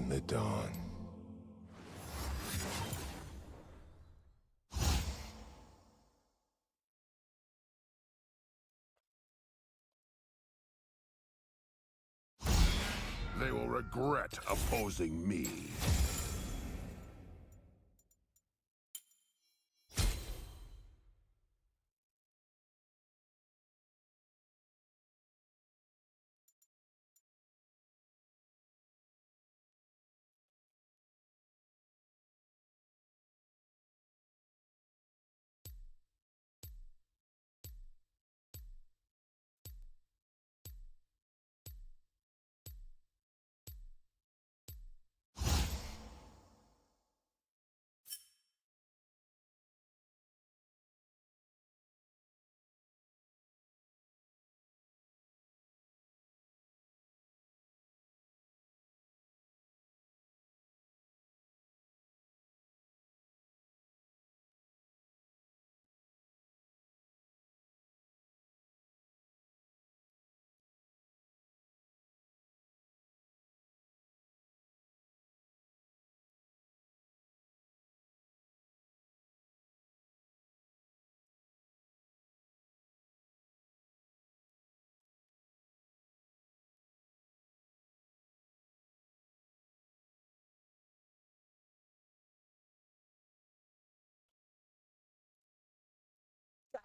in the dawn. They will regret opposing me.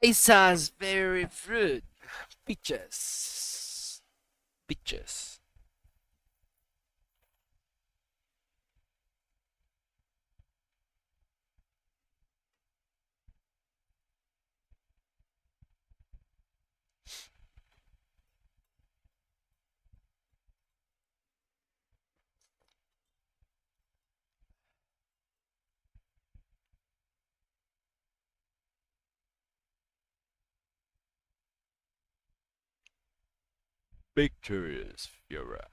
Isa's very fruit. Peaches. Peaches. Victorious Fiora.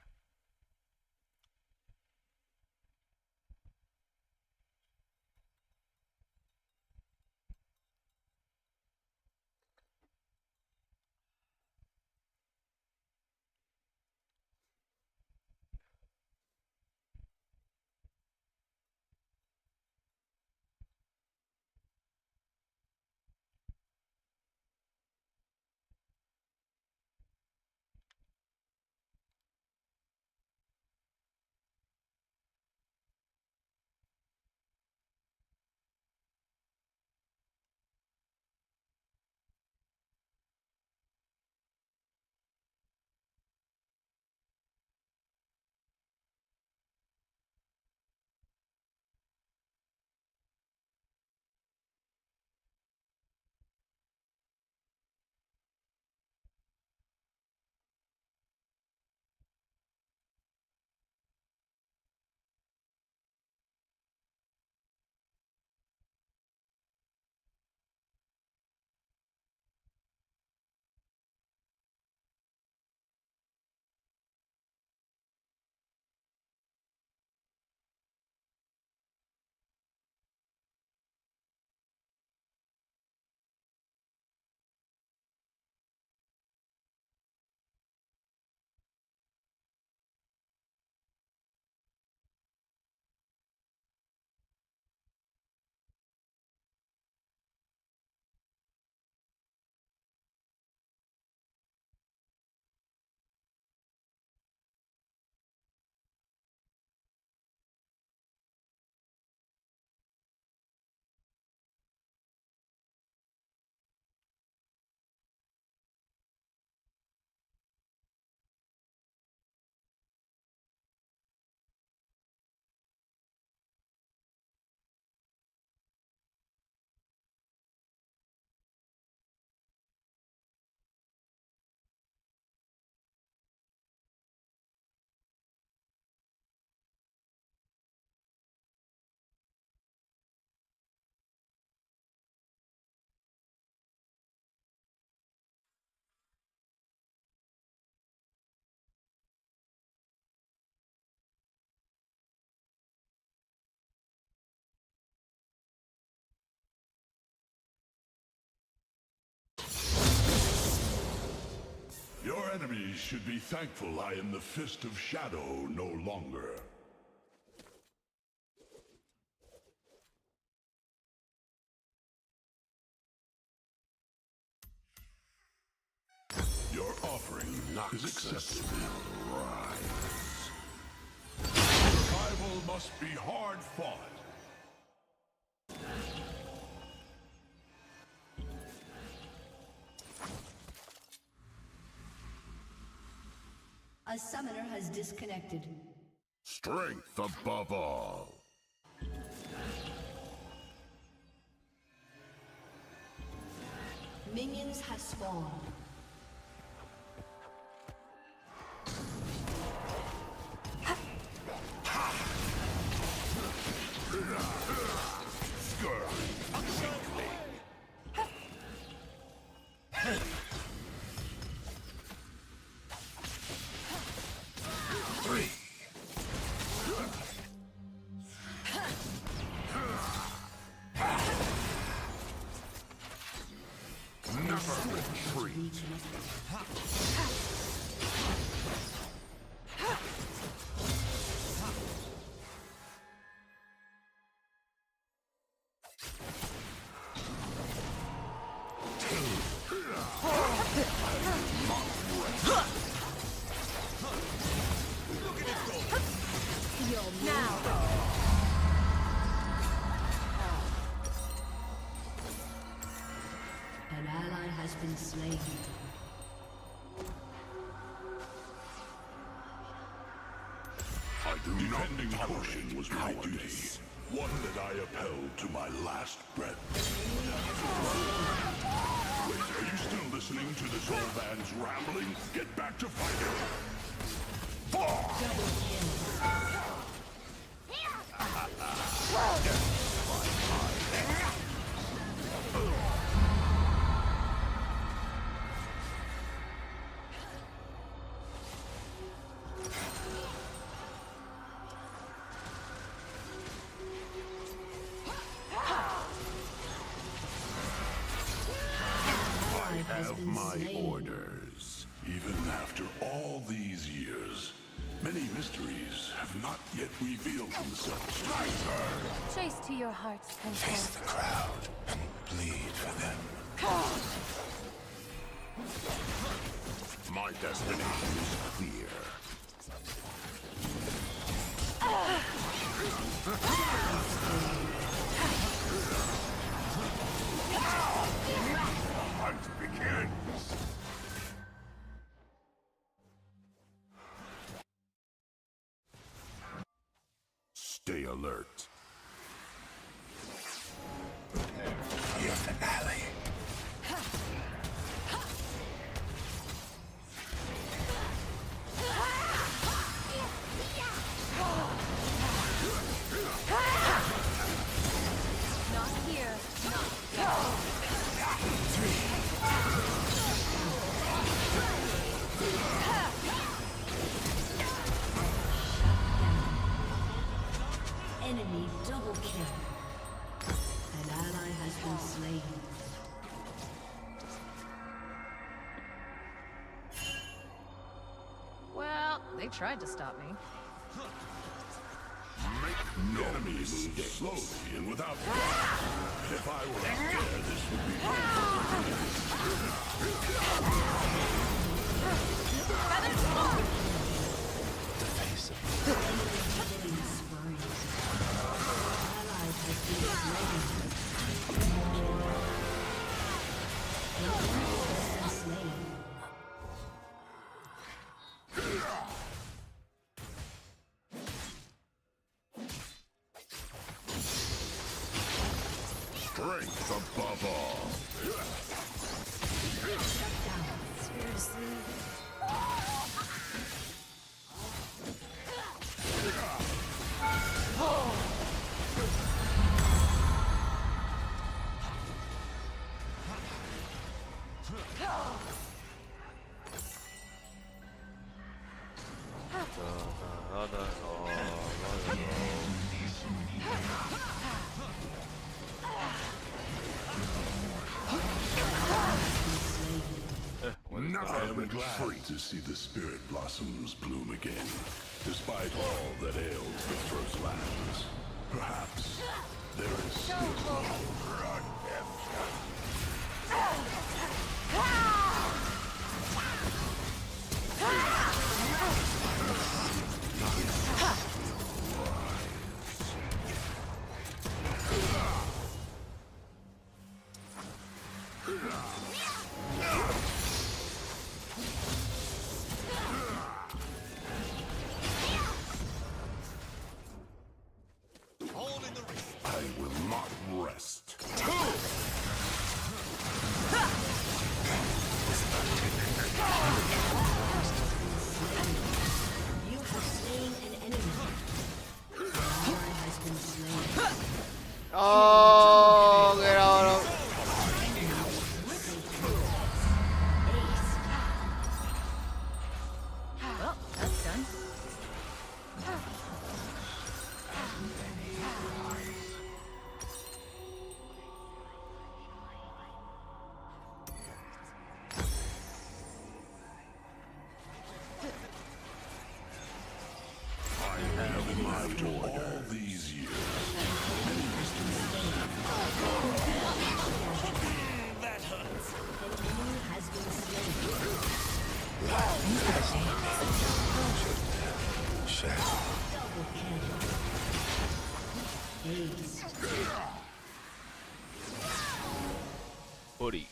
Your enemies should be thankful I am the Fist of Shadow no longer. Noxus will rise. Survival must be hard fought. A summoner has disconnected. Strength above all. Minions have spawned. An ally has been slain. I do defending portion was my duty. One that I upheld to my last breath. Wait, are you still listening to this old man's rambling? Get back to fighting! Have my orders. Even after all these years, many mysteries have not yet revealed themselves. Chase to your heart's Face content. the crowd and bleed for them. My destination is clear. Hunt begins! Stay alert. Your finale. Not here. Enemy double kill. An ally has been slain. Well, they tried to stop me. Make no enemies move slowly and without fight. If I were up there, this would be The face of Killing spree. Allies have been slain. Enemy has been slain. strength above all. Seriously? I am glad to see the spirit blossoms bloom again, despite all that ails the first lands. Perhaps there is still redemption. Oh, get out of. Well, that's done. After all these years, Buddy.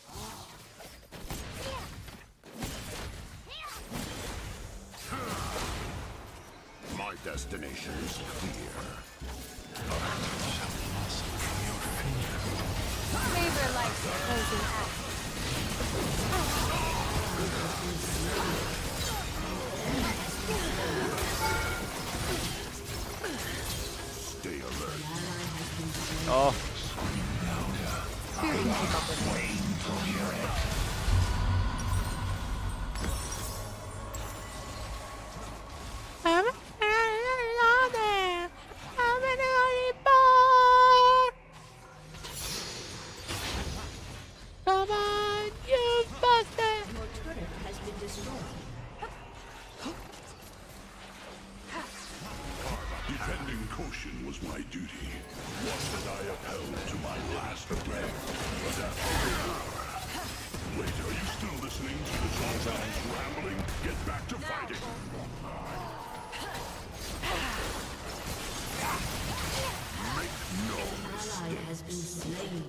my destination is clear. Favor likes opposing acts. Stay alert. Oh, Fear can keep up with me. Come on, you bastard! Your turret has been destroyed. Defending Koshin was my duty. One that I upheld to my last breath. But wait, are you still listening to the Zonzan's rambling? Get back to fighting! Make no Ally mistake. has been slain.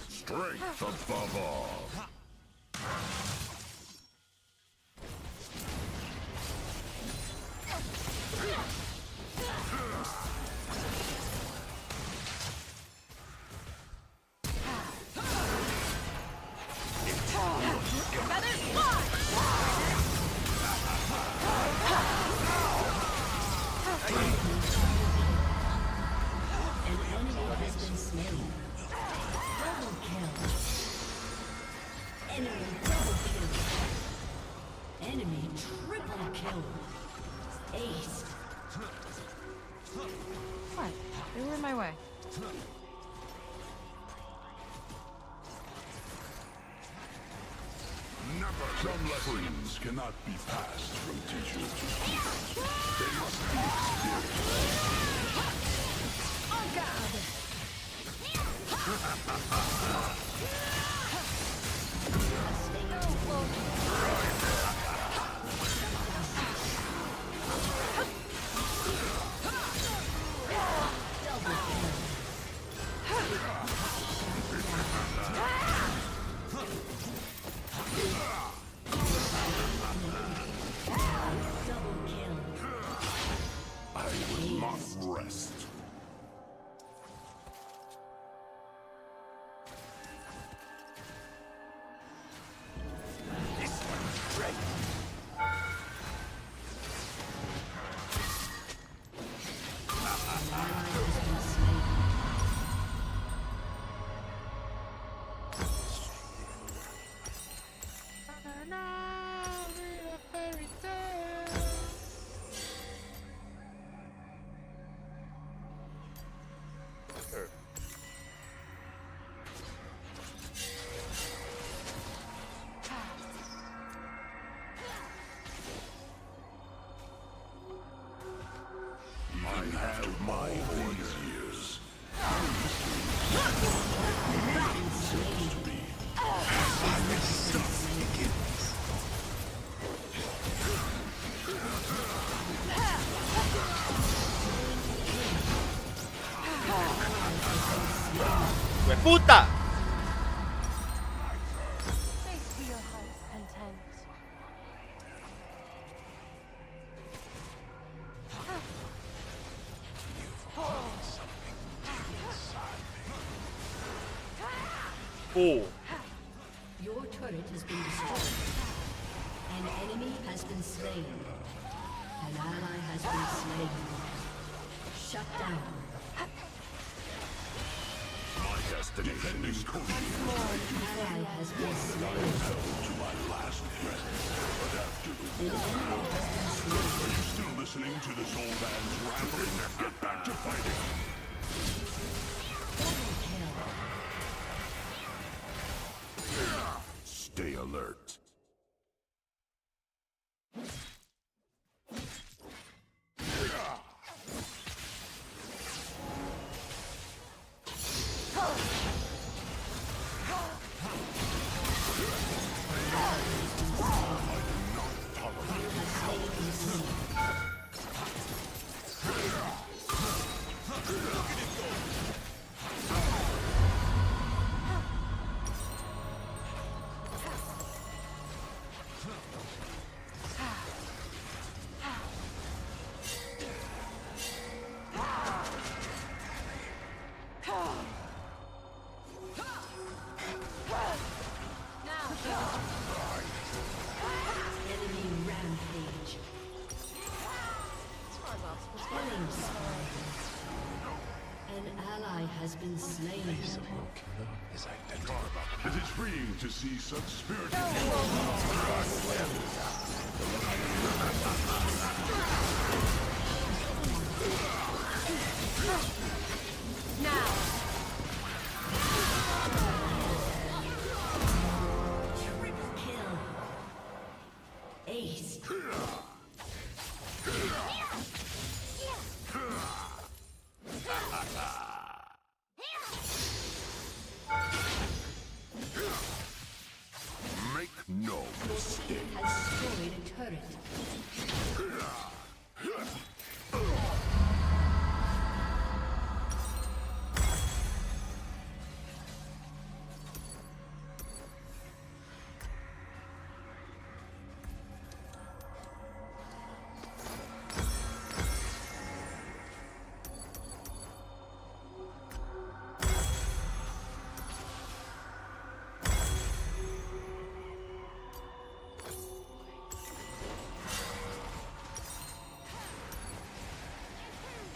Strength above all. An enemy has been slain. Double kill. Enemy double kill. Enemy triple kill. Ace. What? They were in my way. Never. Some lessons cannot be passed from teacher to student. They must be experienced. Double kill. I will not rest. I have my orders. Years. Supposed to be. ¡Hue puta! Face to your heart's content. Oh. Your turret has been destroyed. An enemy has been slain. An ally has been slain. Shut down. My destination is An ally has been slain. to my last breath. But after the An enemy has been slain. Are you still listening to this old man's rambling? Get back to fighting. Double kill. Stay alert. Enemy rampage. Killing spree. An ally has been slain. It is freeing to see such spirit. Triple kill. Ace. Make no mistake. Has destroyed a turret.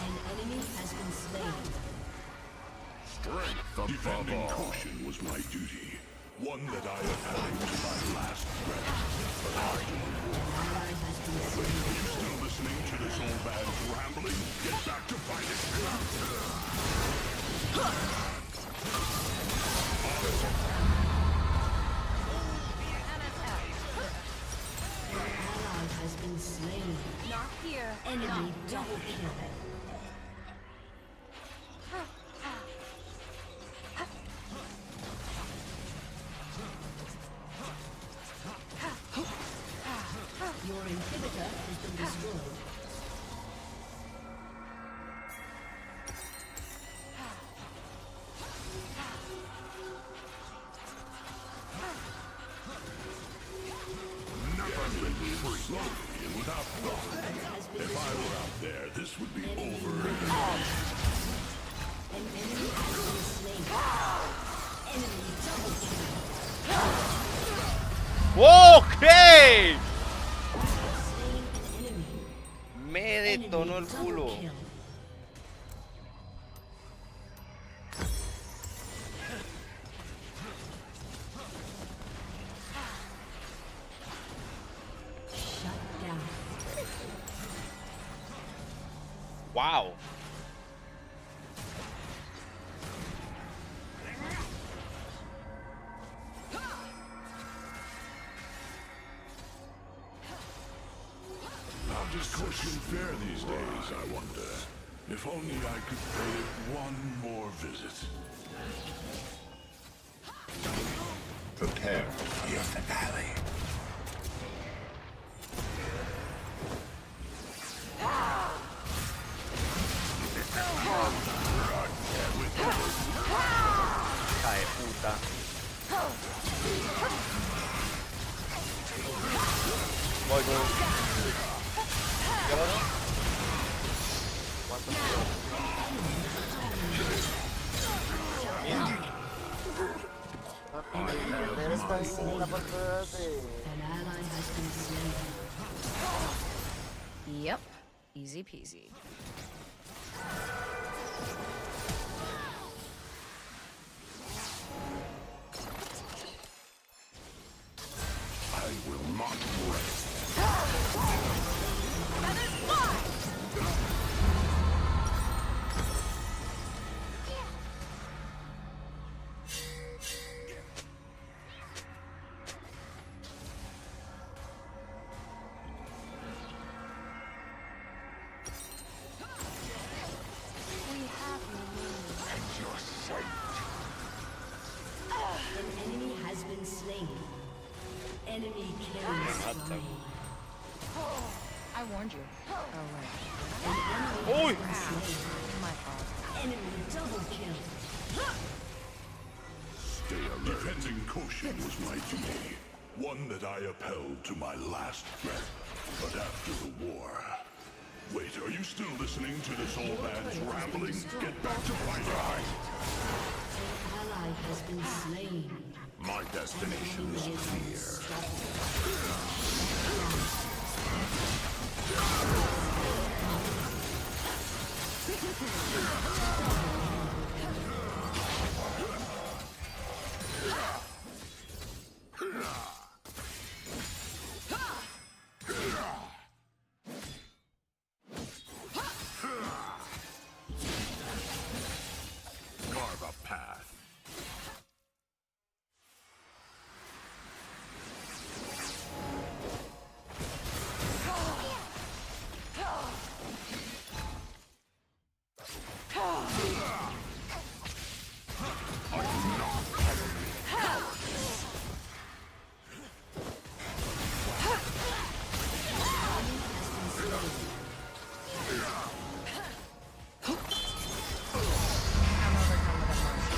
An enemy has been slain. Strength defending Koshin was my duty. One that I have had to my last breath. But after the war, Ally has been are slain. you still listening to this old man's rambling? Get back to fighting. Ally has been slain. Not here. Enemy double kill. Your inhibitor has been destroyed. Never let me free. Slowly and without thought. If I were out there, this would be over. An enemy has been slain. Enemy double kill. Okay. Slain an enemy. Me detonó el Double culo. kill. Shut down. Wow. How does Koshin fare these days, I wonder? If only I could pay it one more visit. Prepare for your finale. Hija de puta. Voy, voy. ¿Qué pasó? ¿Cuántos tiros? Perder está en la pantalla de... An ally has been slain. Yep. Easy peasy. I will not rest. An enemy has been slain. Enemy killing spree. I warned you. Oh, right. An enemy Oi! has been slain. My fault. Enemy double kill. Stay alert. Defending Koshin was my duty. One that I upheld to my last breath. But after the war... Wait, are you still listening to this old man's rambling? Get back to fighting! An ally has been slain. My destination is clear. Carve a path. I'm overcome with emotion.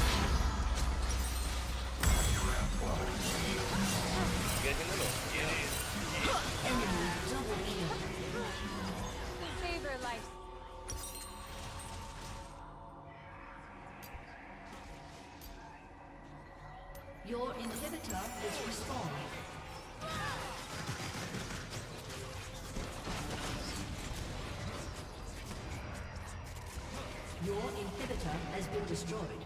¿Sigue haciéndolo? Enemy double kill. Save their life. Your inhibitor is respawned. Your inhibitor has been destroyed.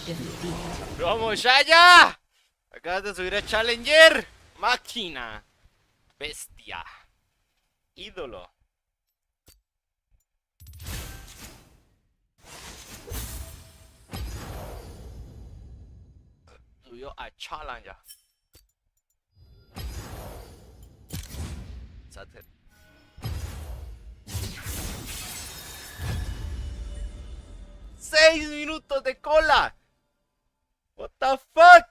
Defeat. ¡Vamos, Shaya! Acabas de subir a Challenger. Máquina. Bestia. Ídolo. Subió a Challenger. Sater. 6 minutos de cola. What the fuck?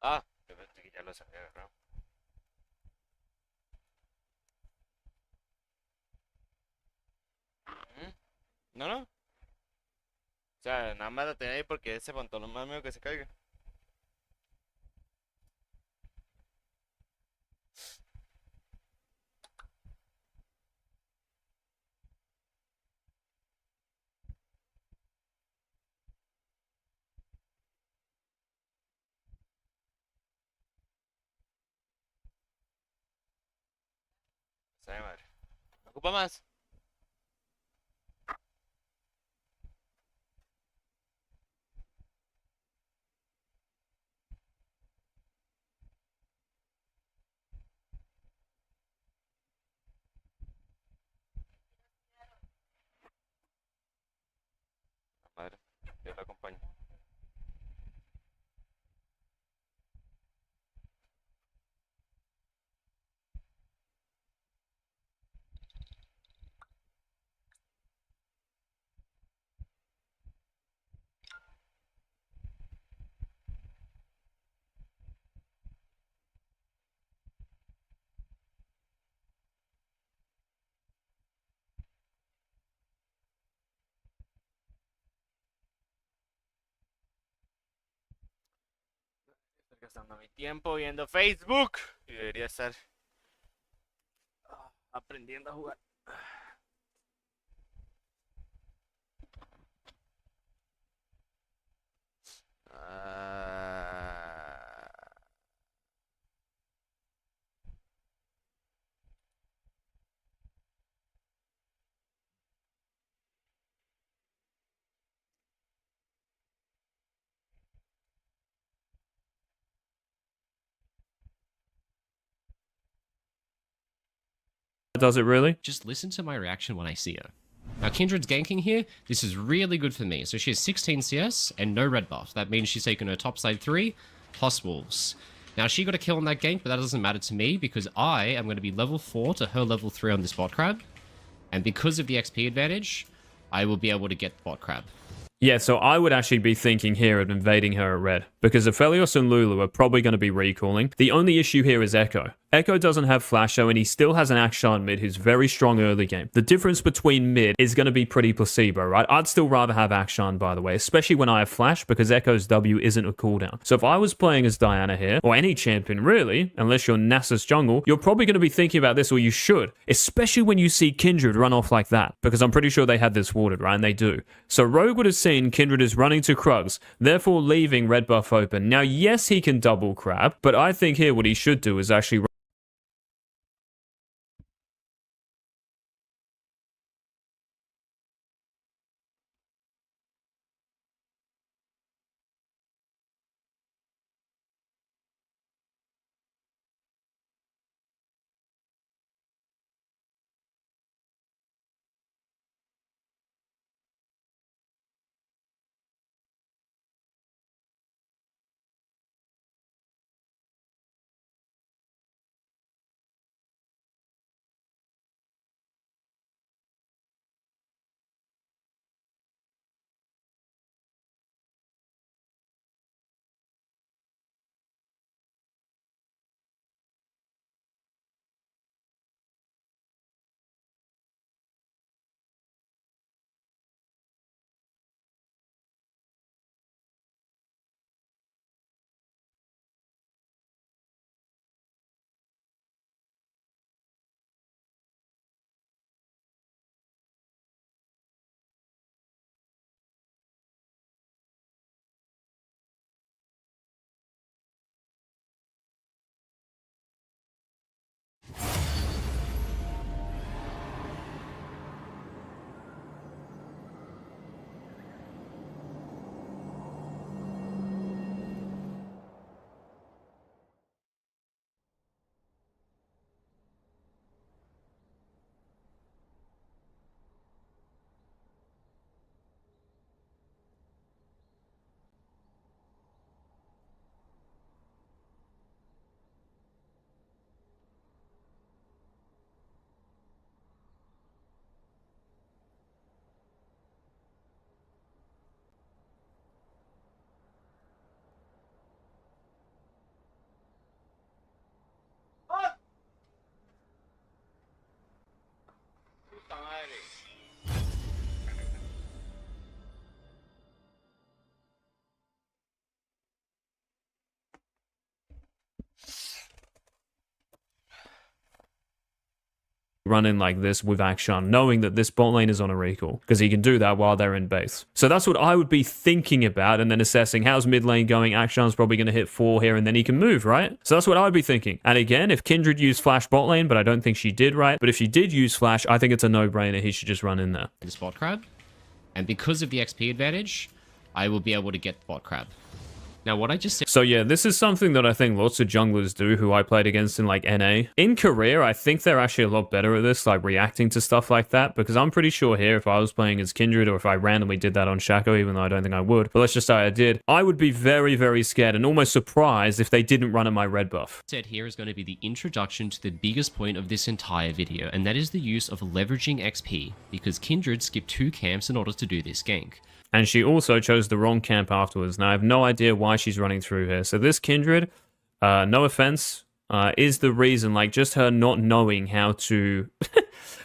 Ah, yo pensé que ya los había agarrado. ¿Mm? No, no. O sea, nada más la tenía ahí porque ese pantalón más mío que se caiga. Sabe madre. ¿Me ocupa más? Madre, yo la acompaño. Estoy gastando mi tiempo viendo Facebook. Y debería estar aprendiendo a jugar. Ah, Does it really? Just listen to my reaction when I see her. Now, Kindred's ganking here. This is really good for me. So she has 16 CS and no red buff. That means she's taken her top side 3 plus wolves. Now, she got a kill on that gank, but that doesn't matter to me because I am going to be level 4 to her level 3 on this bot crab. And because of the XP advantage, I will be able to get bot crab. Yeah, so I would actually be thinking here of invading her at red, because Aphelios and Lulu are probably going to be recalling. The only issue here is Echo. Echo doesn't have Flash, though, and he still has an Akshan mid who's very strong early game. The difference between mid is going to be pretty placebo, right? I'd still rather have Akshan, by the way, especially when I have Flash, because Echo's W isn't a cooldown. So if I was playing as Diana here, or any champion really, unless you're Nasus jungle, you're probably going to be thinking about this, or you should, especially when you see Kindred run off like that, because I'm pretty sure they had this warded, right? And they do. So Rogue would have seen Kindred is running to Krugs, therefore leaving red buff open. Now, yes, he can double crab, but I think here what he should do is actually Run in like this with Akshan, knowing that this bot lane is on a recall, because he can do that while they're in base. So that's what I would be thinking about, and then assessing how's mid lane going. Akshan's probably going to hit 4 here, and then he can move, right? So that's what I would be thinking. And again, if Kindred used flash bot lane, but I don't think she did, right? But if she did use flash, I think it's a no-brainer. He should just run in there. This bot crab. And because of the XP advantage, I will be able to get the bot crab. Now, what I just said... So yeah, this is something that I think lots of junglers do who I played against in like NA. In career, I think they're actually a lot better at this, like reacting to stuff like that, because I'm pretty sure here, if I was playing as Kindred or if I randomly did that on Shaco, even though I don't think I would, but let's just say I did, I would be very, very scared and almost surprised if they didn't run at my red buff. Said here is going to be the introduction to the biggest point of this entire video, and that is the use of leveraging XP, because Kindred skipped 2 camps in order to do this gank. And she also chose the wrong camp afterwards. Now, I have no idea why she's running through here. So this Kindred, no offense, is the reason, like, just her not knowing how to...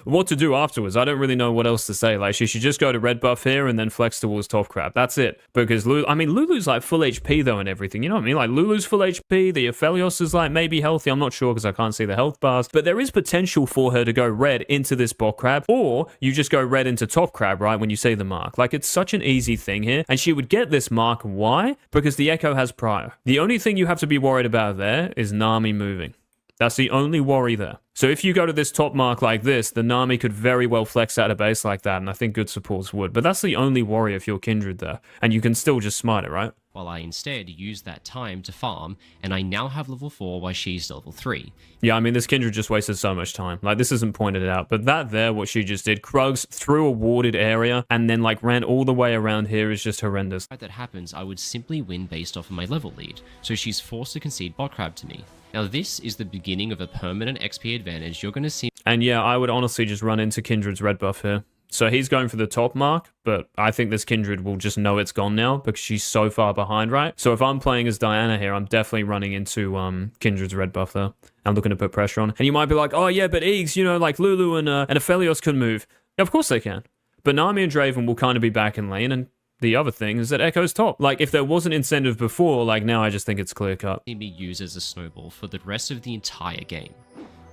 what to do afterwards. I don't really know what else to say. Like, she should just go to red buff here and then flex towards top crab. That's it. Because Lulu's like full HP though and everything. You know what I mean? Like, Lulu's full HP. The Aphelios is like maybe healthy. I'm not sure because I can't see the health bars. But there is potential for her to go red into this bot crab. Or you just go red into top crab, right? When you see the mark. Like, it's such an easy thing here. And she would get this mark. Why? Because the Echo has prior. The only thing you have to be worried about there is Nami moving. That's the only worry there. So if you go to this top mark like this, the Nami could very well flex out of base like that, and I think good supports would. But that's the only worry if you're Kindred there. And you can still just smite it, right? While I instead use that time to farm, and I now have level 4 while she's level 3. Yeah, I mean, this Kindred just wasted so much time. Like, this isn't pointed out, but that there, what she just did, Krugs through a warded area, and then, like, ran all the way around here is just horrendous. If that happens, I would simply win based off of my level lead, so she's forced to concede bot crab to me. Now, this is the beginning of a permanent XP advantage you're going to see. And yeah, I would honestly just run into Kindred's red buff here. So he's going for the top mark, but I think this Kindred will just know it's gone now because she's so far behind, right? So if I'm playing as Diana here, I'm definitely running into Kindred's red buff there. I'm looking to put pressure on. And you might be like, oh yeah, but Eags, you know, like Lulu and Aphelios can move. Yeah, of course they can. But Nami and Draven will kind of be back in lane, and the other thing is that Echo's top. Like, if there was an incentive before, like now I just think it's clear cut. Me use as a snowball for the rest of the entire game.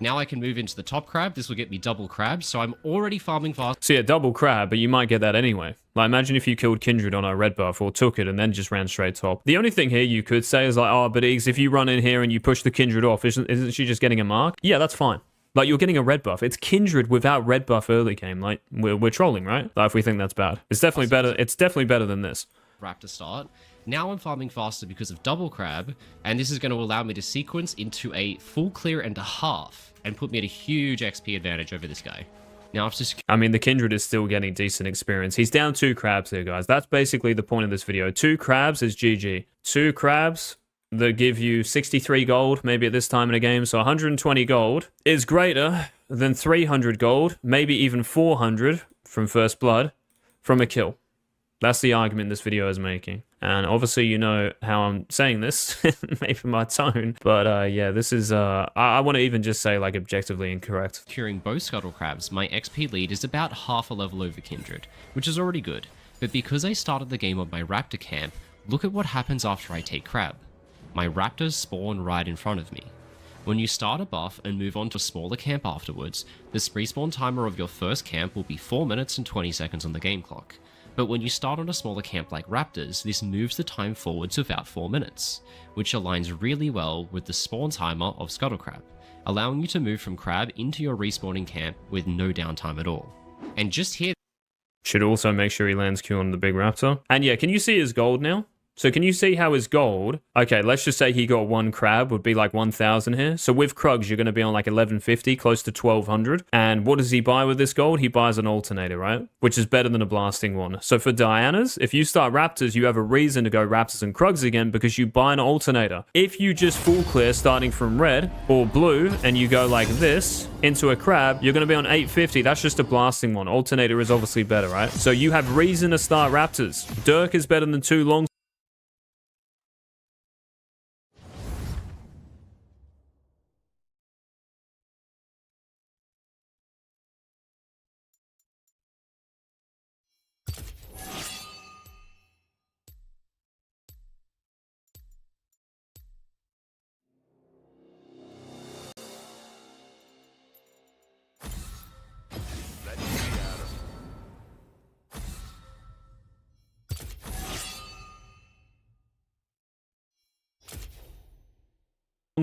Now I can move into the top crab. This will get me double crab, so I'm already farming fast. So yeah, double crab, but you might get that anyway. Like, imagine if you killed Kindred on her red buff or took it and then just ran straight top. The only thing here you could say is like, oh, but Eags, if you run in here and you push the Kindred off, isn't she just getting a mark? Yeah, that's fine. Like, you're getting a red buff. It's Kindred without red buff early game. Like, we're trolling, right? Like, if we think that's bad. It's definitely better. It's definitely better than this. Raptor start. Now I'm farming faster because of double crab, and this is going to allow me to sequence into a full clear and a half, and put me at a huge XP advantage over this guy. Now after... I mean, the Kindred is still getting decent experience. He's down 2 crabs here, guys. That's basically the point of this video. 2 crabs is GG. 2 crabs that give you 63 gold, maybe at this time in a game, so 120 gold is greater than 300 gold, maybe even 400 from first blood from a kill. That's the argument this video is making. And obviously, you know how I'm saying this, maybe my tone. But yeah, this is, I want to even just say, like, objectively incorrect. Curing both scuttle crabs, my XP lead is about half a level over Kindred, which is already good. But because I started the game on my Raptor camp, look at what happens after I take crab. My Raptors spawn right in front of me. When you start a buff and move on to a smaller camp afterwards, the respawn timer of your first camp will be 4 minutes and 20 seconds on the game clock. But when you start on a smaller camp like Raptors, this moves the time forward to about 4 minutes, which aligns really well with the spawn timer of Scuttle Crab, allowing you to move from Crab into your respawning camp with no downtime at all. And just here... Should also make sure he lands Q on the big Raptor. And yeah, can you see his gold now? So can you see how his gold, okay, let's just say he got 1 crab, would be like 1,000 here. So with Krugs, you're going to be on like 1150, close to 1,200. And what does he buy with this gold? He buys an alternator, right? Which is better than a blasting one. So for Diana's, if you start Raptors, you have a reason to go Raptors and Krugs again because you buy an alternator. If you just full clear starting from red or blue and you go like this into a crab, you're going to be on 850. That's just a blasting one. Alternator is obviously better, right? So you have reason to start Raptors. Dirk is better than 2 long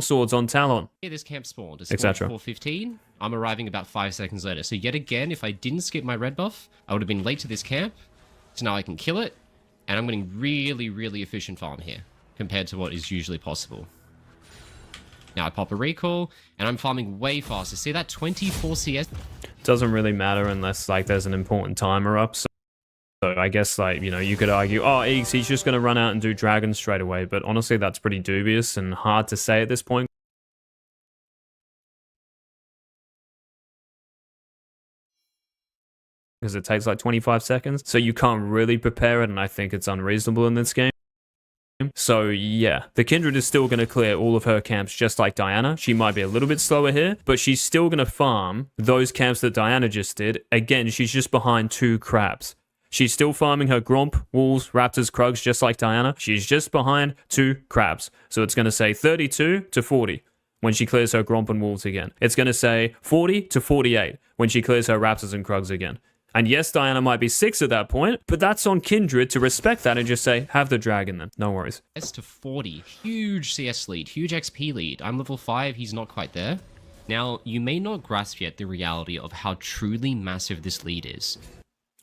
swords on Talon. Here this camp spawned. It's Etc. 4:15. I'm arriving about 5 seconds later. So yet again, if I didn't skip my red buff, I would have been late to this camp. So now I can kill it. And I'm getting really, really efficient farm here compared to what is usually possible. Now I pop a recall, and I'm farming way faster. See that 24 CS? Doesn't really matter unless like there's an important timer up. So I guess like, you know, you could argue, oh, Eeks, he's just going to run out and do dragons straight away. But honestly, that's pretty dubious and hard to say at this point. Because it takes like 25 seconds. So you can't really prepare it, and I think it's unreasonable in this game. So yeah, the Kindred is still going to clear all of her camps just like Diana. She might be a little bit slower here, but she's still going to farm those camps that Diana just did. Again, she's just behind 2 crabs. She's still farming her Gromp, Wolves, Raptors, Krugs just like Diana. She's just behind 2 crabs. So it's going to say 32 to 40 when she clears her Gromp and Wolves again. It's going to say 40 to 48 when she clears her Raptors and Krugs again. And yes, Diana might be 6 at that point, but that's on Kindred to respect that and just say, have the dragon then. No worries. CS to 40. Huge CS lead. Huge XP lead. I'm level 5. He's not quite there. Now, you may not grasp yet the reality of how truly massive this lead is.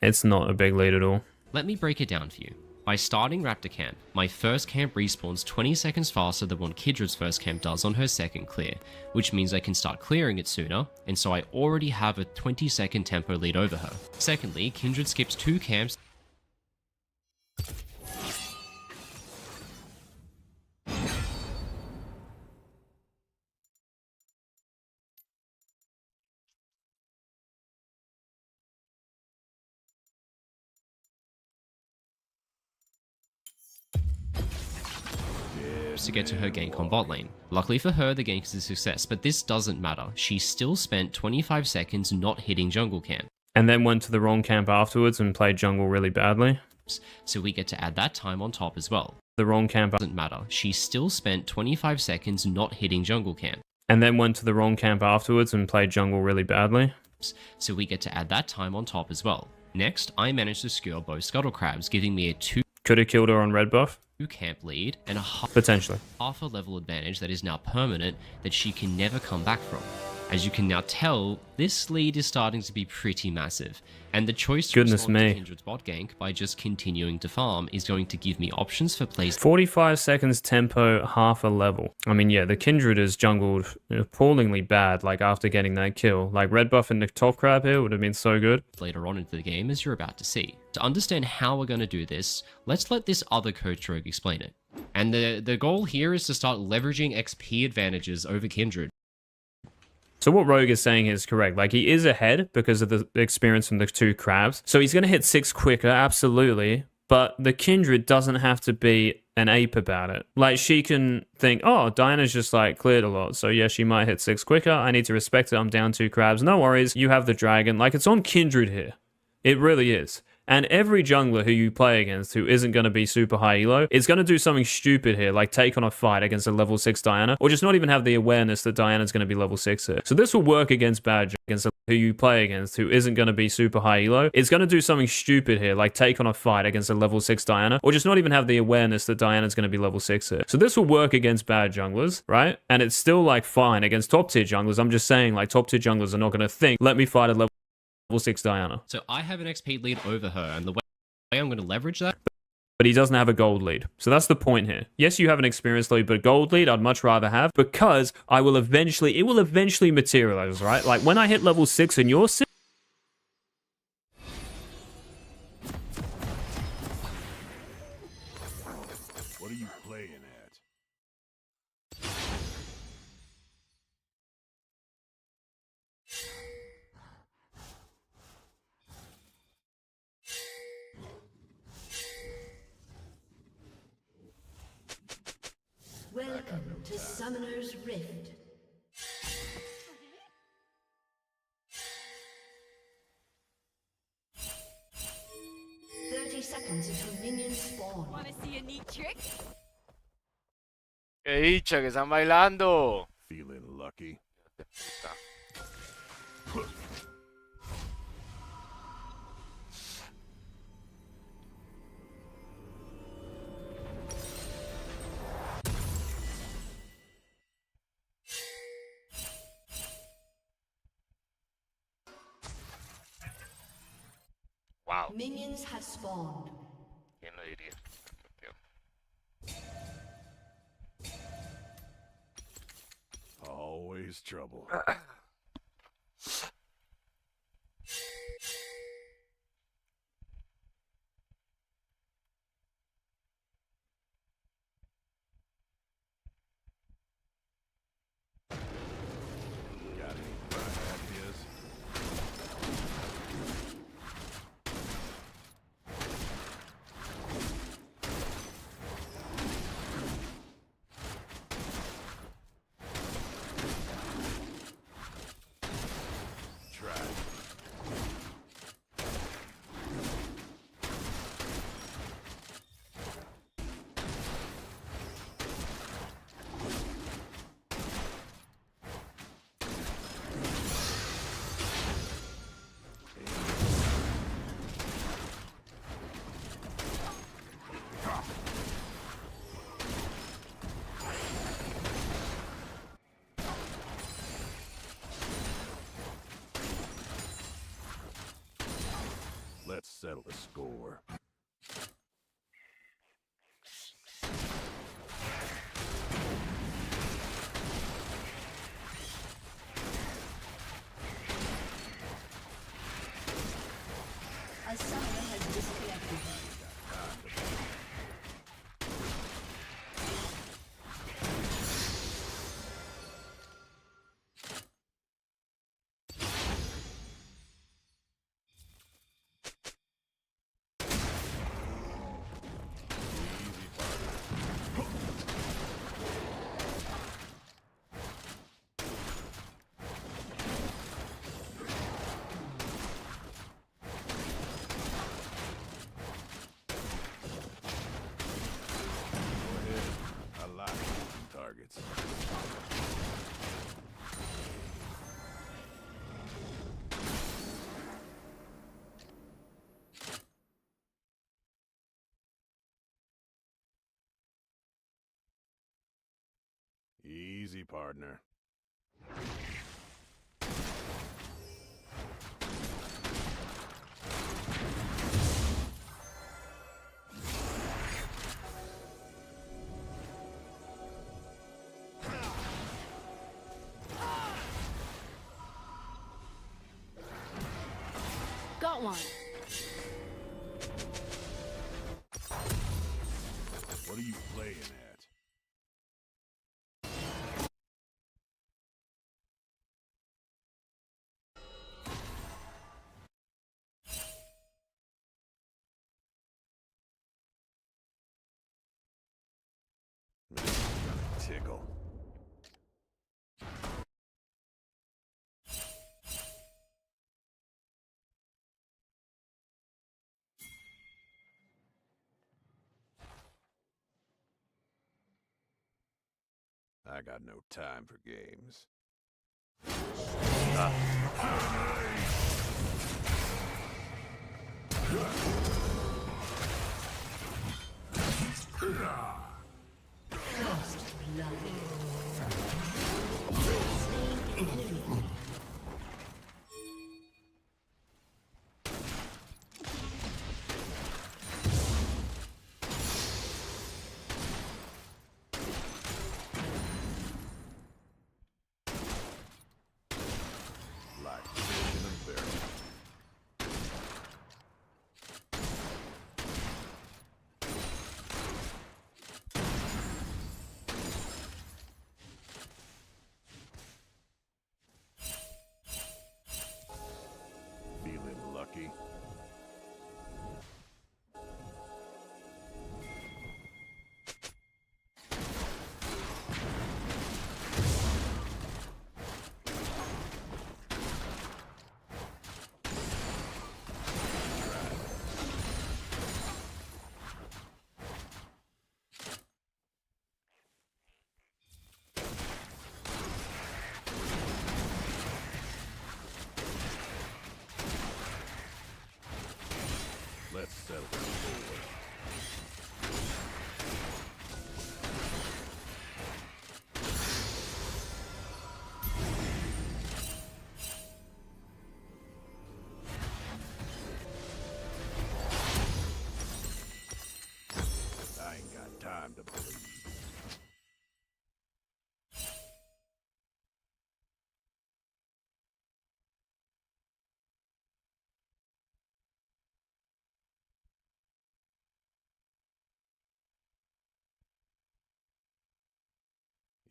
It's not a big lead at all. Let me break it down for you. By starting Raptor Camp, my first camp respawns 20 seconds faster than what Kindred's first camp does on her second clear, which means I can start clearing it sooner, and so I already have a 20-second tempo lead over her. Secondly, Kindred skips 2 camps. To get to her gank on bot lane. Luckily for her, the gank is a success, but this doesn't matter. She still spent 25 seconds not hitting jungle camp. And then went to the wrong camp afterwards and played jungle really badly. So we get to add that time on top as well. The wrong camp Doesn't matter. She still spent 25 seconds not hitting jungle camp. and then went to the wrong camp afterwards and played jungle really badly. So we get to add that time on top as well. Next, I managed to skewer both scuttle crabs, giving me a 2 Could have killed her on red buff. camp lead and a Potentially. half a level advantage that is now permanent that she can never come back from. As you can now tell, this lead is starting to be pretty massive, and the choice to Goodness respond to me. Kindred's bot gank by just continuing to farm is going to give me options for plays. 45 seconds tempo, half a level. I mean, yeah, the Kindred is jungled appallingly bad, like, after getting that kill. Like, red buff and the top crab here would have been so good. Later on into the game, as you're about to see. To understand how we're going to do this, let's let this other coach rogue explain it. And the goal here is to start leveraging XP advantages over Kindred. So what Rogue is saying is correct. Like, he is ahead because of the experience from the 2 crabs. So he's going to hit 6 quicker, absolutely. But the Kindred doesn't have to be an ape about it. Like, she can think, oh, Diana's just, like, cleared a lot. So, yeah, she might hit 6 quicker. I need to respect it. I'm down 2 crabs. No worries. You have the dragon. Like, it's on Kindred here. It really is. And every jungler who you play against who isn't going to be super high elo is going to do something stupid here, like take on a fight against a level 6 Diana, or just not even have the awareness that Diana's going to be level 6 here. So this will work against bad against who you play against who isn't going to be super high elo. It's going to do something stupid here, like take on a fight against a level 6 Diana, or just not even have the awareness that Diana's going to be level 6 here. So this will work against bad junglers, right? And it's still like fine against top tier junglers. I'm just saying, like, top tier junglers are not going to think, let me fight a level 6 Diana. So I have an XP lead over her, and the way I'm going to leverage that. But he doesn't have a gold lead. So that's the point here. Yes, you have an experience lead, but gold lead I'd much rather have, because it will eventually materialize, right? Like when I hit level 6 and you're 6, What are you playing at? Welcome to Summoner's Rift. Seconds until minions spawn. Want to see a neat trick? ¡Qué dicha que están bailando! Feeling lucky? Minions have spawned. ¿Quién lo diría? Tío. Always trouble. Got any bright ideas? Try. Let's settle the score. A summoner has disconnected. I like shooting targets. Easy, partner. Got one. What are you playing at? Man, I'm gonna tickle. I got no time for games. First blood. Slain an enemy. Like fish in a barrel. time to bleed.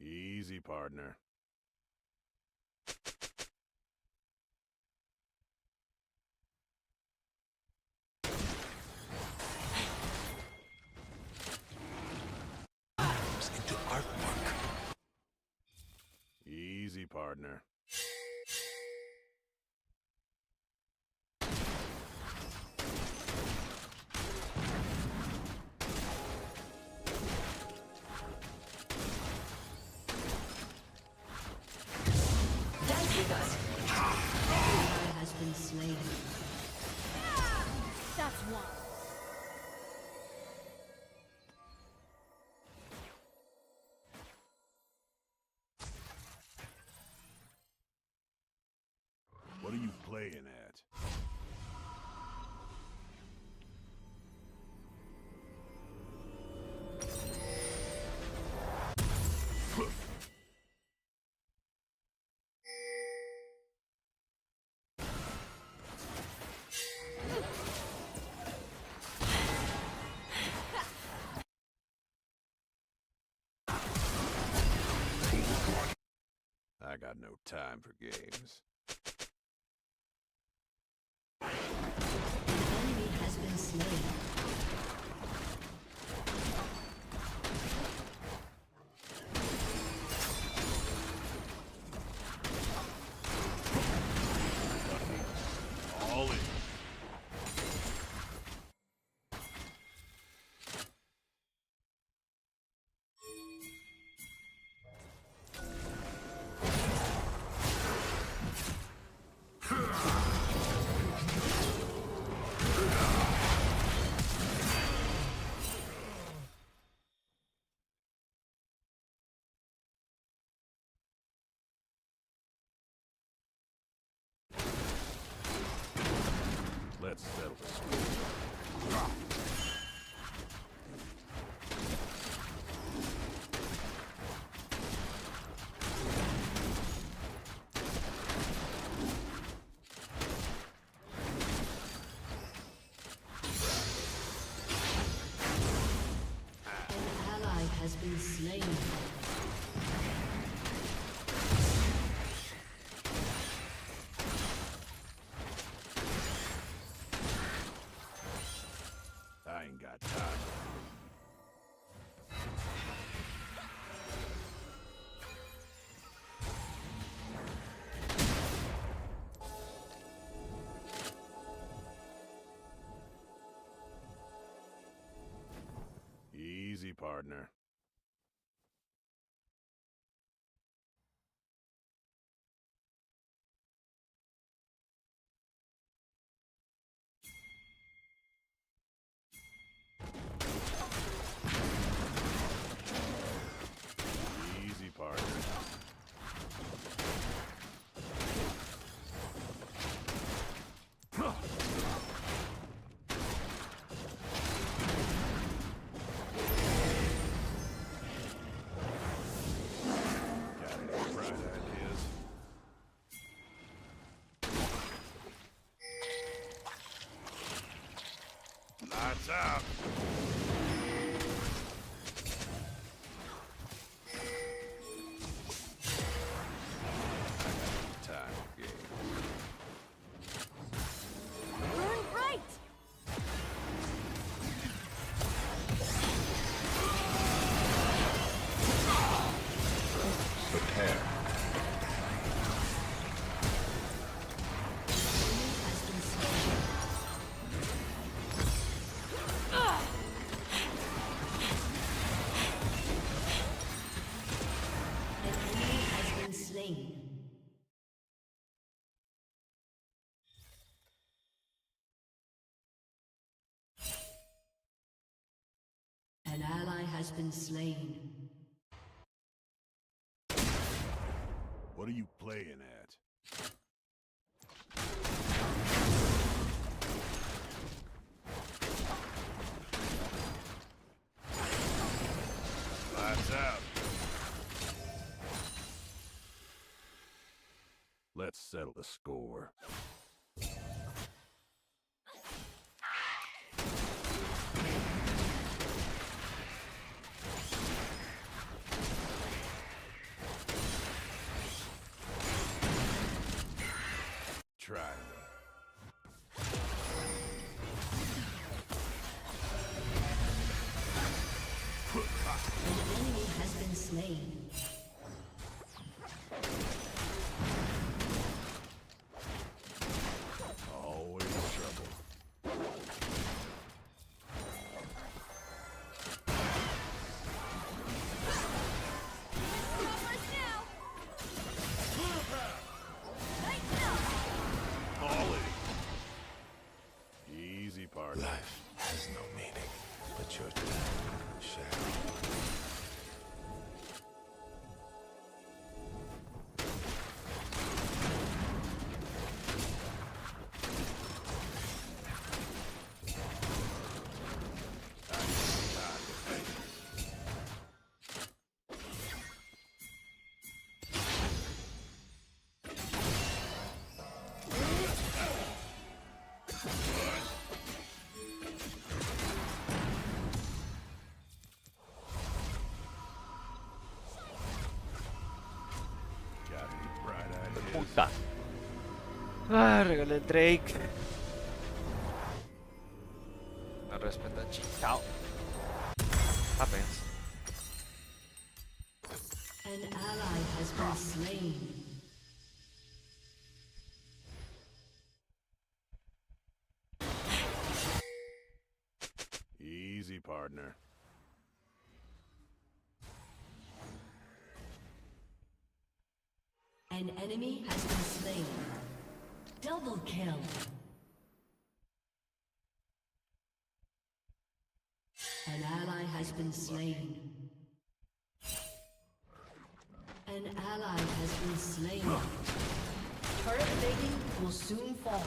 Easy, partner. Into artwork. Easy, partner. Dance with us. An ally has been slain. That's one. What are you playing at? I got no time for games. An enemy has been slain. All in. Let's settle this. An ally has been slain. I ain't got time. Easy, partner. Easy, partner. Got any bright ideas? Lights out. Time for games. Burn bright! Prepare. Has been slain. An enemy has been slain. An ally has been slain. What are you playing at? out. Let's settle the score. Try me. An enemy has been slain. Always trouble. Ollie. Easy part. Life has no meaning but your shadow. Got any bright ideas? Puta. Ah, regalé el Drake. No respeta, chingao. Apenas. An ally has been slain. Easy, partner. An enemy has been slain. Double kill. An ally has been slain. An ally has been slain. Turret plating will soon fall.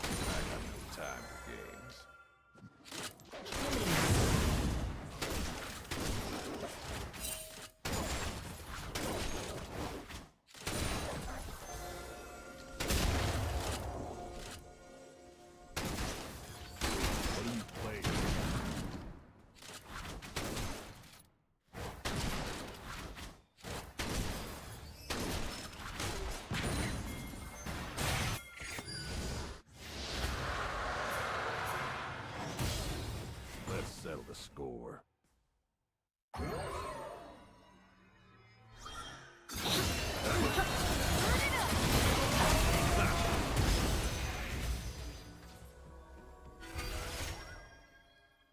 I got no time for games. What do you play? Let's settle the score.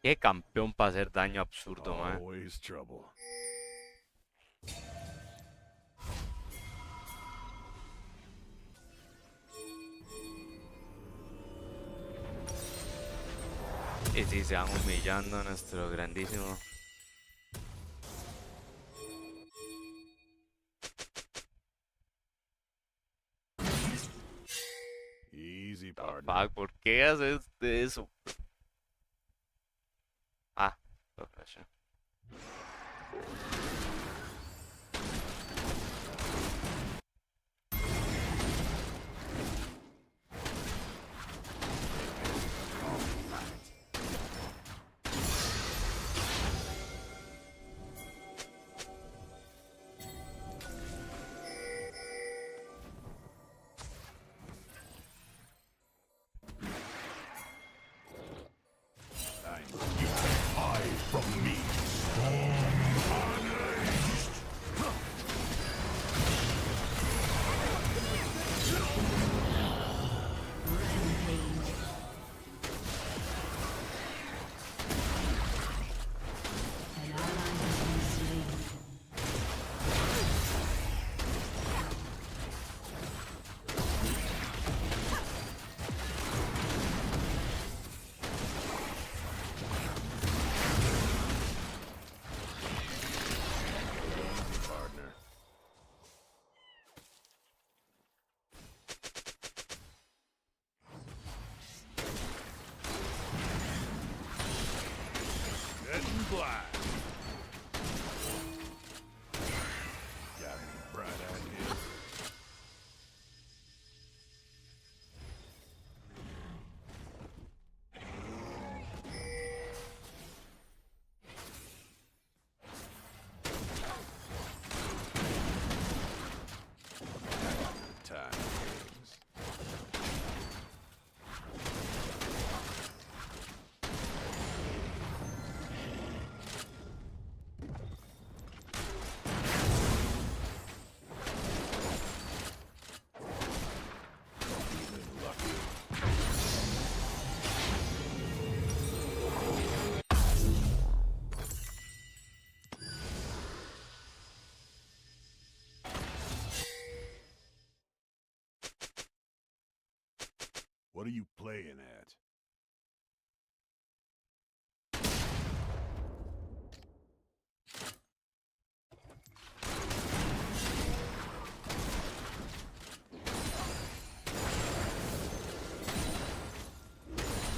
Qué campeón para hacer daño absurdo, man. Always trouble. Y si se van humillando a nuestro grandísimo. Easy, partner. Fuck, ¿por qué haces eso? Ah, lo flashé. Hide from me, storm. fly. Got any bright ideas? Time things. What are you playing at?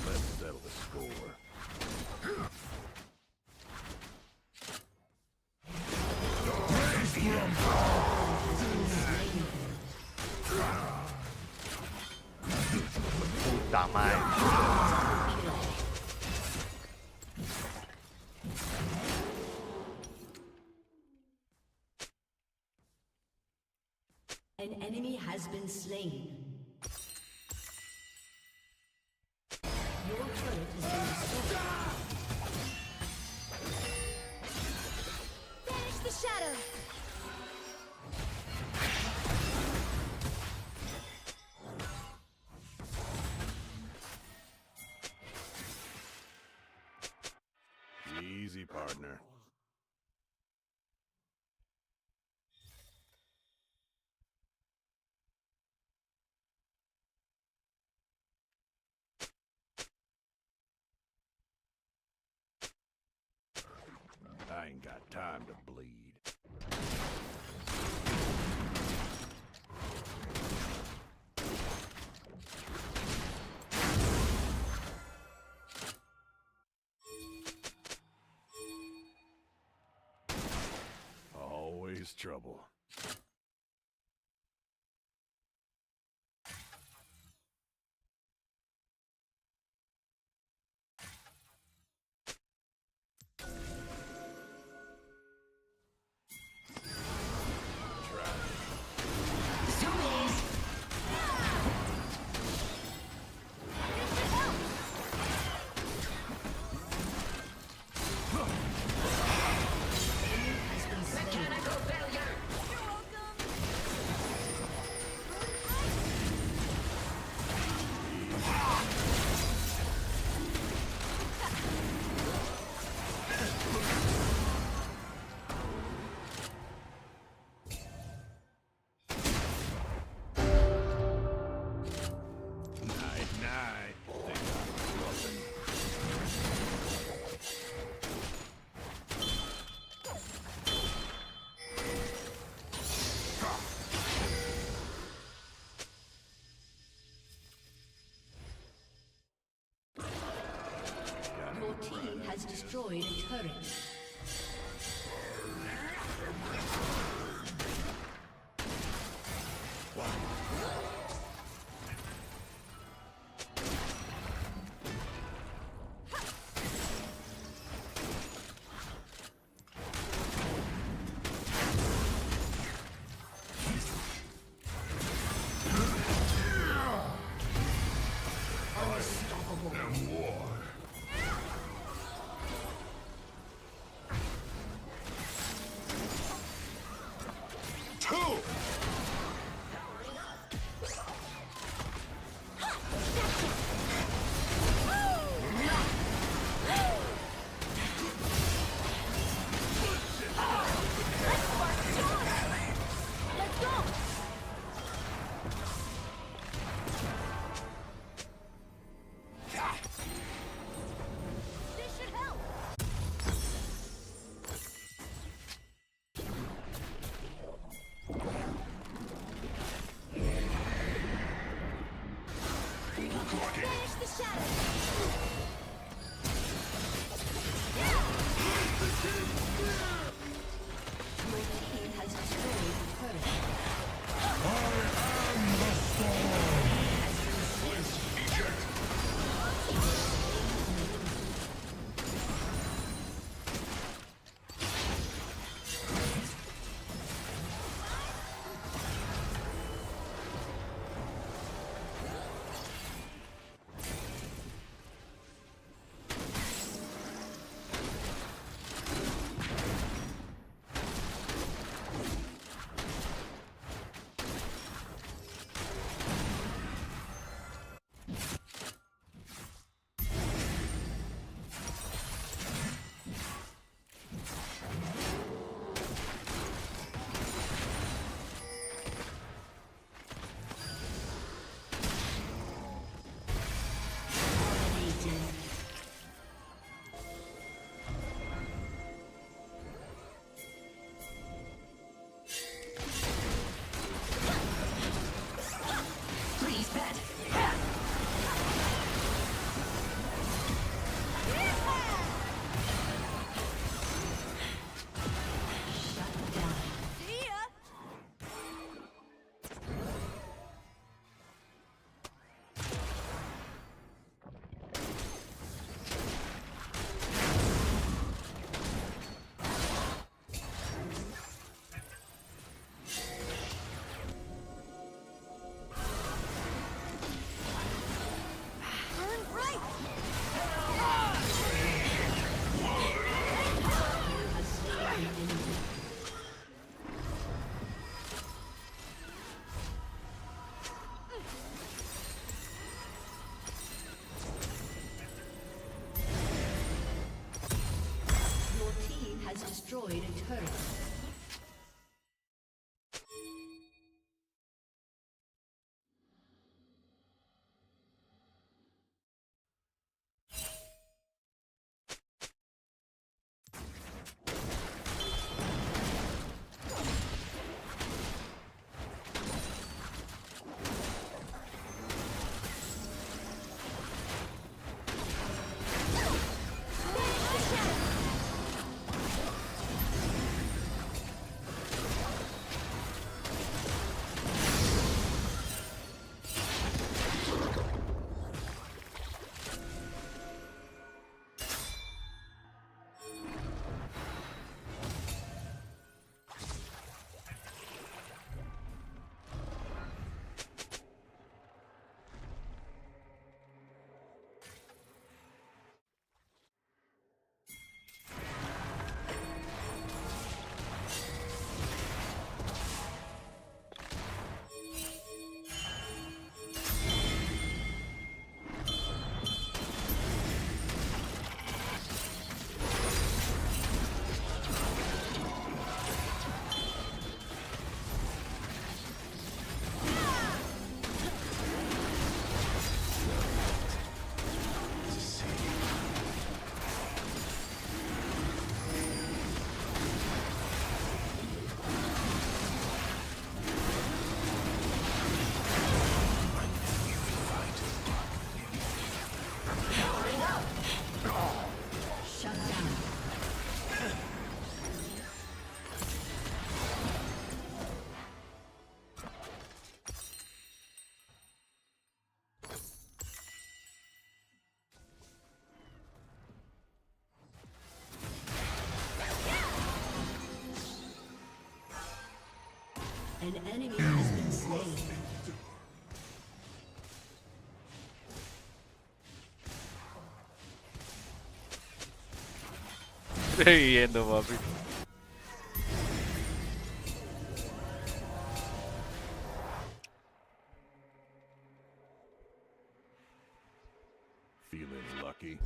Let's settle the score. Puta madre. An enemy has been slain. Your turret has been destroyed. Banish the shadow. Easy, partner. I ain't got time to bleed. Always trouble. Your team has destroyed a turret. Banish the shadow. Your team has destroyed a turret. Destroyed a turret. An enemy has been slain. Estoy yendo, papi. Feeling lucky?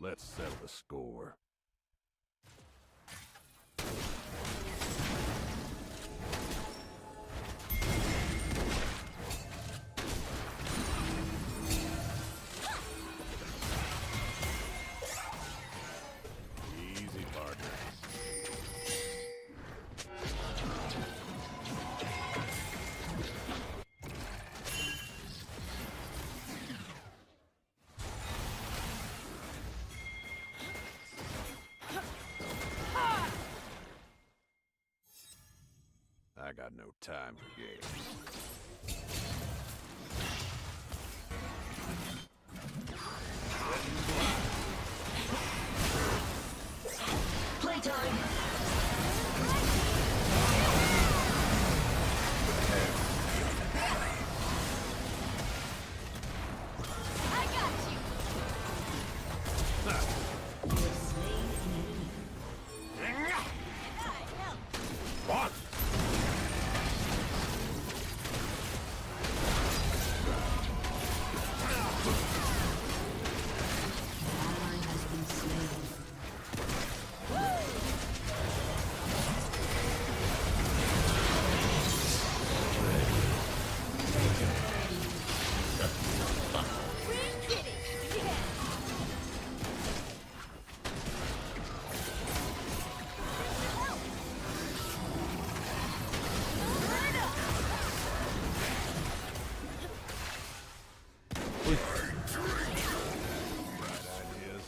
Let's settle the score. got no time for games. Playtime! I got you. You have slain an enemy. What? An ally has been slain. We did it. Yeah. Ideas?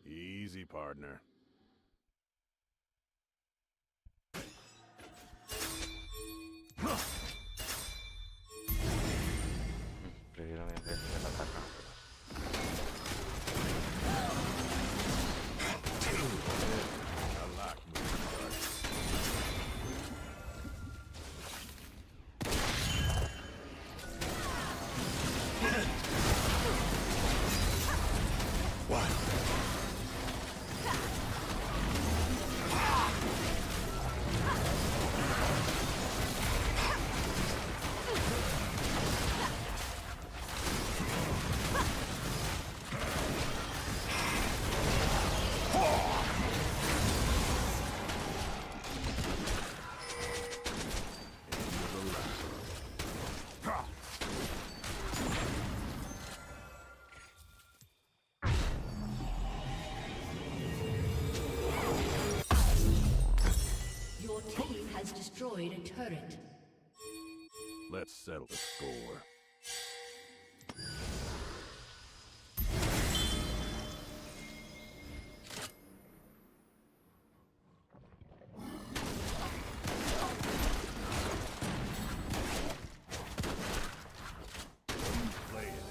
Easy, partner. Prefiero mil veces el ataque. I like moving parts. What? Your team has destroyed a turret. Let's settle the score. Playing it.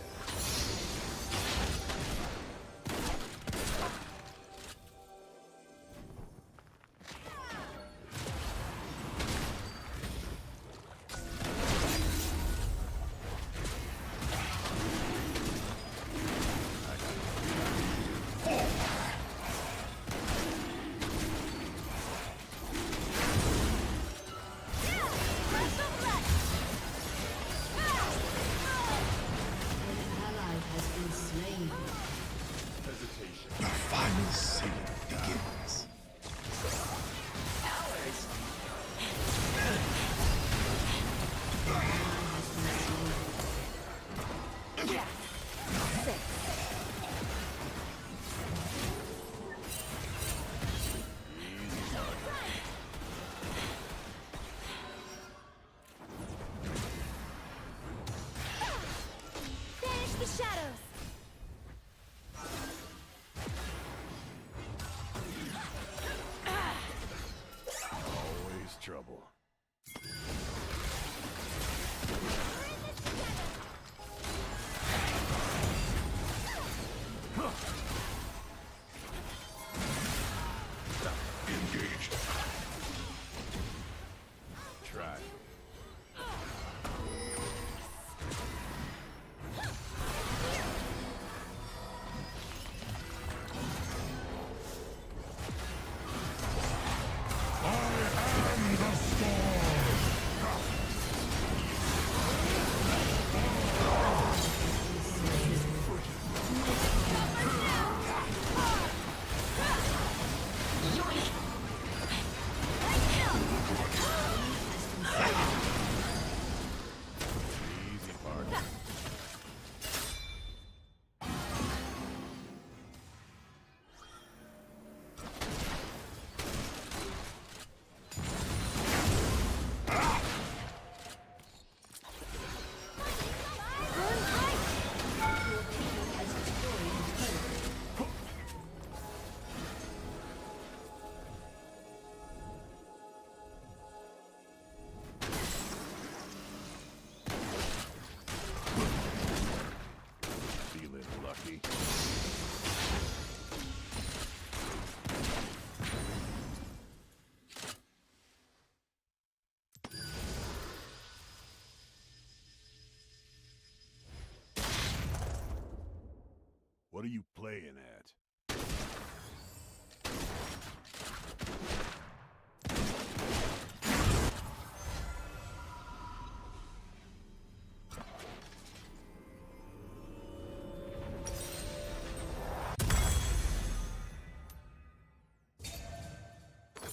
What are you playing at?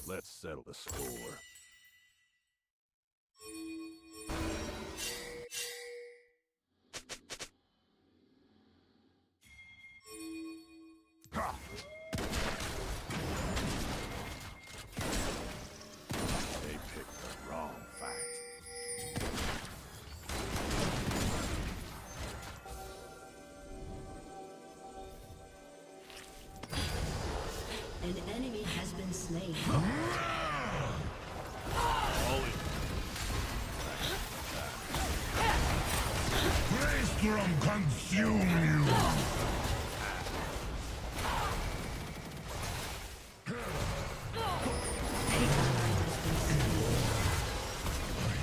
Let's settle the score. They picked the wrong fight. An enemy has been slain. Maelstrom consume you!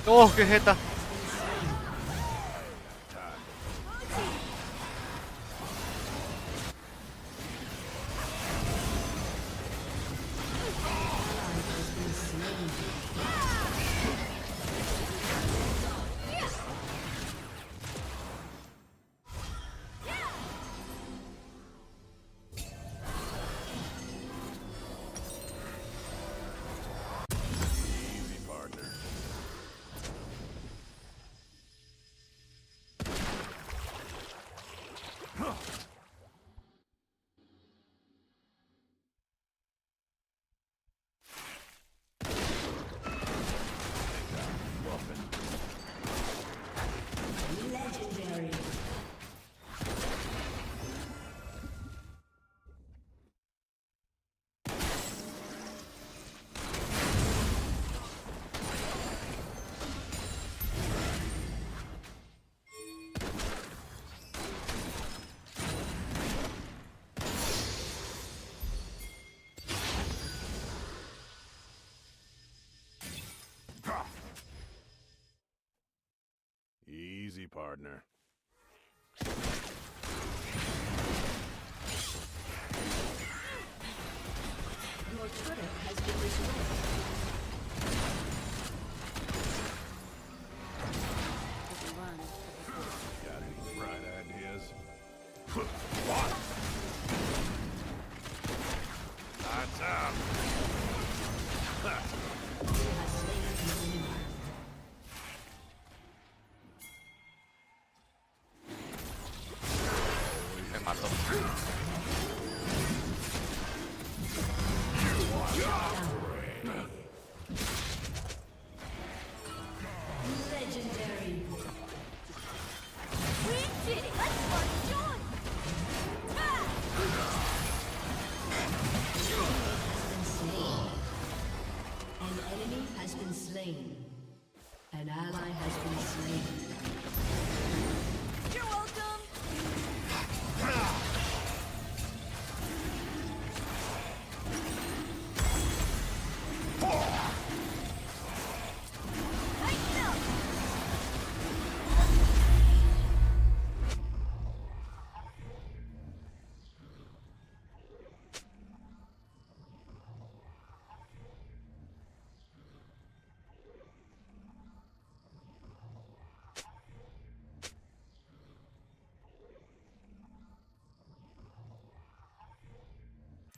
¡Oh, qué jeta! Easy, partner. Legendary. Easy, partner. Your turret has been destroyed. Got any bright ideas? Lights out. You have slain an enemy. Me mató. Legendary. We did it! Let's march on! An enemy has been slain. An ally has been slain. You're welcome! Tighten up!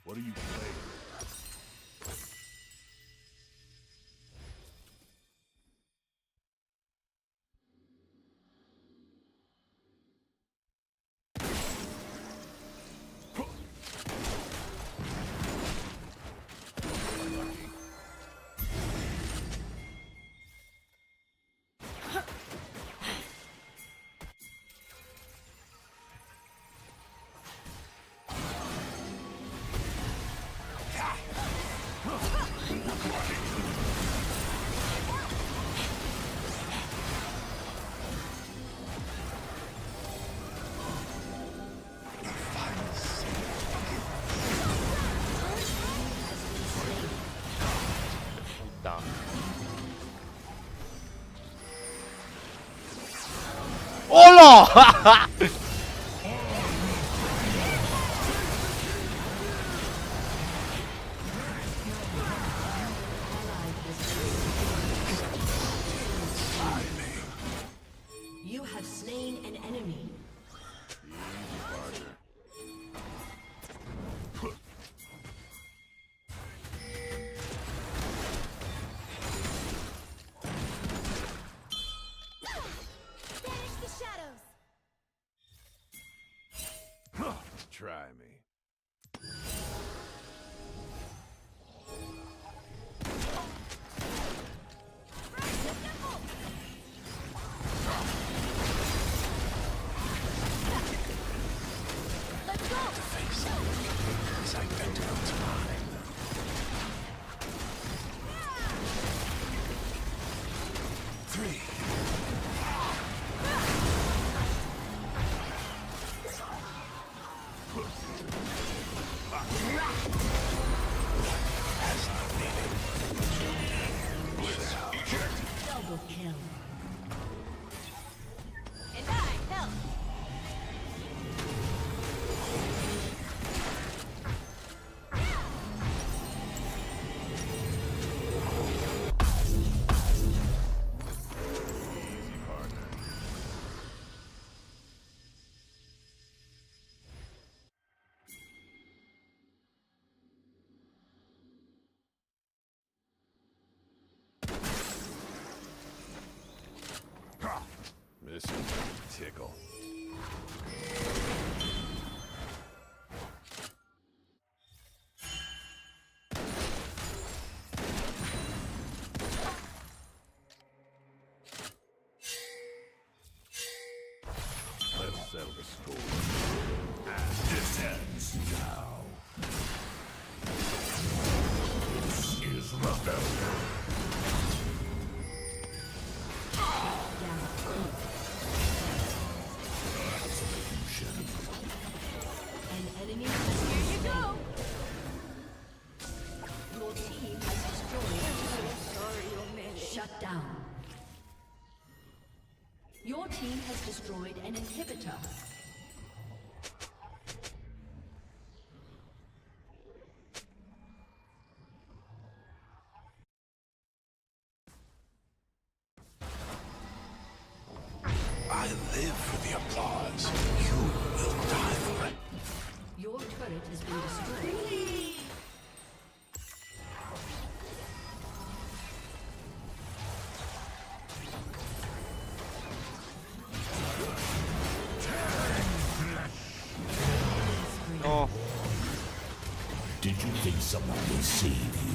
What are you playing? Down. ¡Hola! Try me. Let's go! Face as I enter its mind. Three. Double kill. And I help! Easy, partner. Mission tickle. Let's settle the score. This ends now. This is rebellion. An enemy has Here been you go! slain. Your team has destroyed. Sorry, O'Malley. Shut down. Your team has destroyed an inhibitor. I live for the applause. You will die for it. Your turret has been destroyed. Oh, Did you think someone would save you?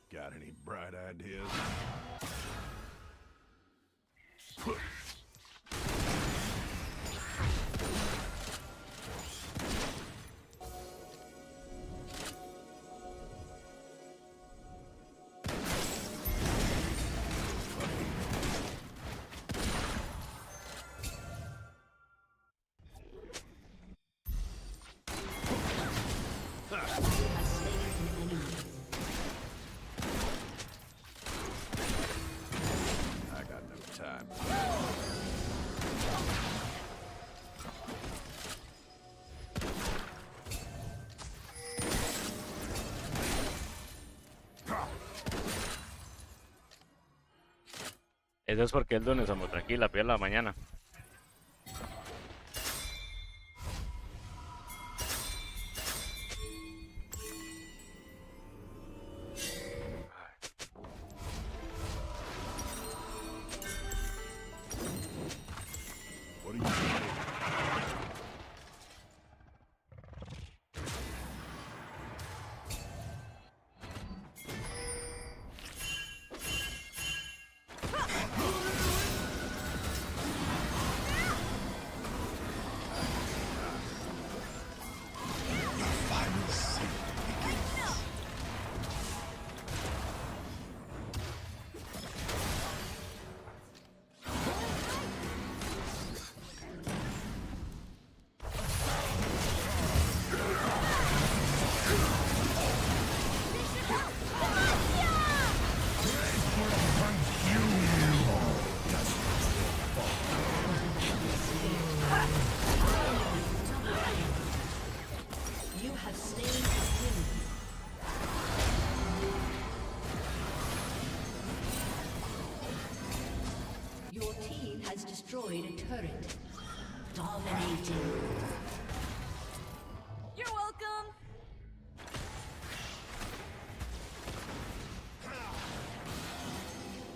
Got any bright ideas? I got no time. Eso es porque el lunes estamos tranquila, pero la mañana. What are you doing? turret. Dominating. You're welcome.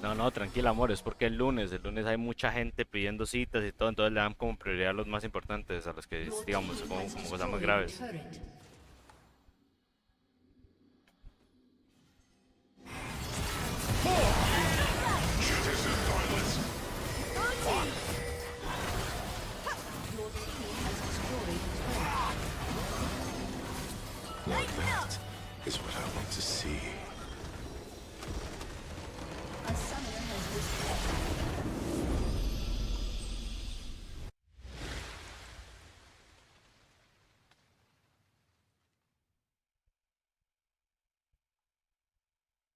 No, no, tranquila, amor, es porque el lunes hay mucha gente pidiendo citas y todo, entonces le dan como prioridad a los más importantes, a los que, digamos, como cosas más graves. Turret. Now that is what I want to see. A summoner has disconnected.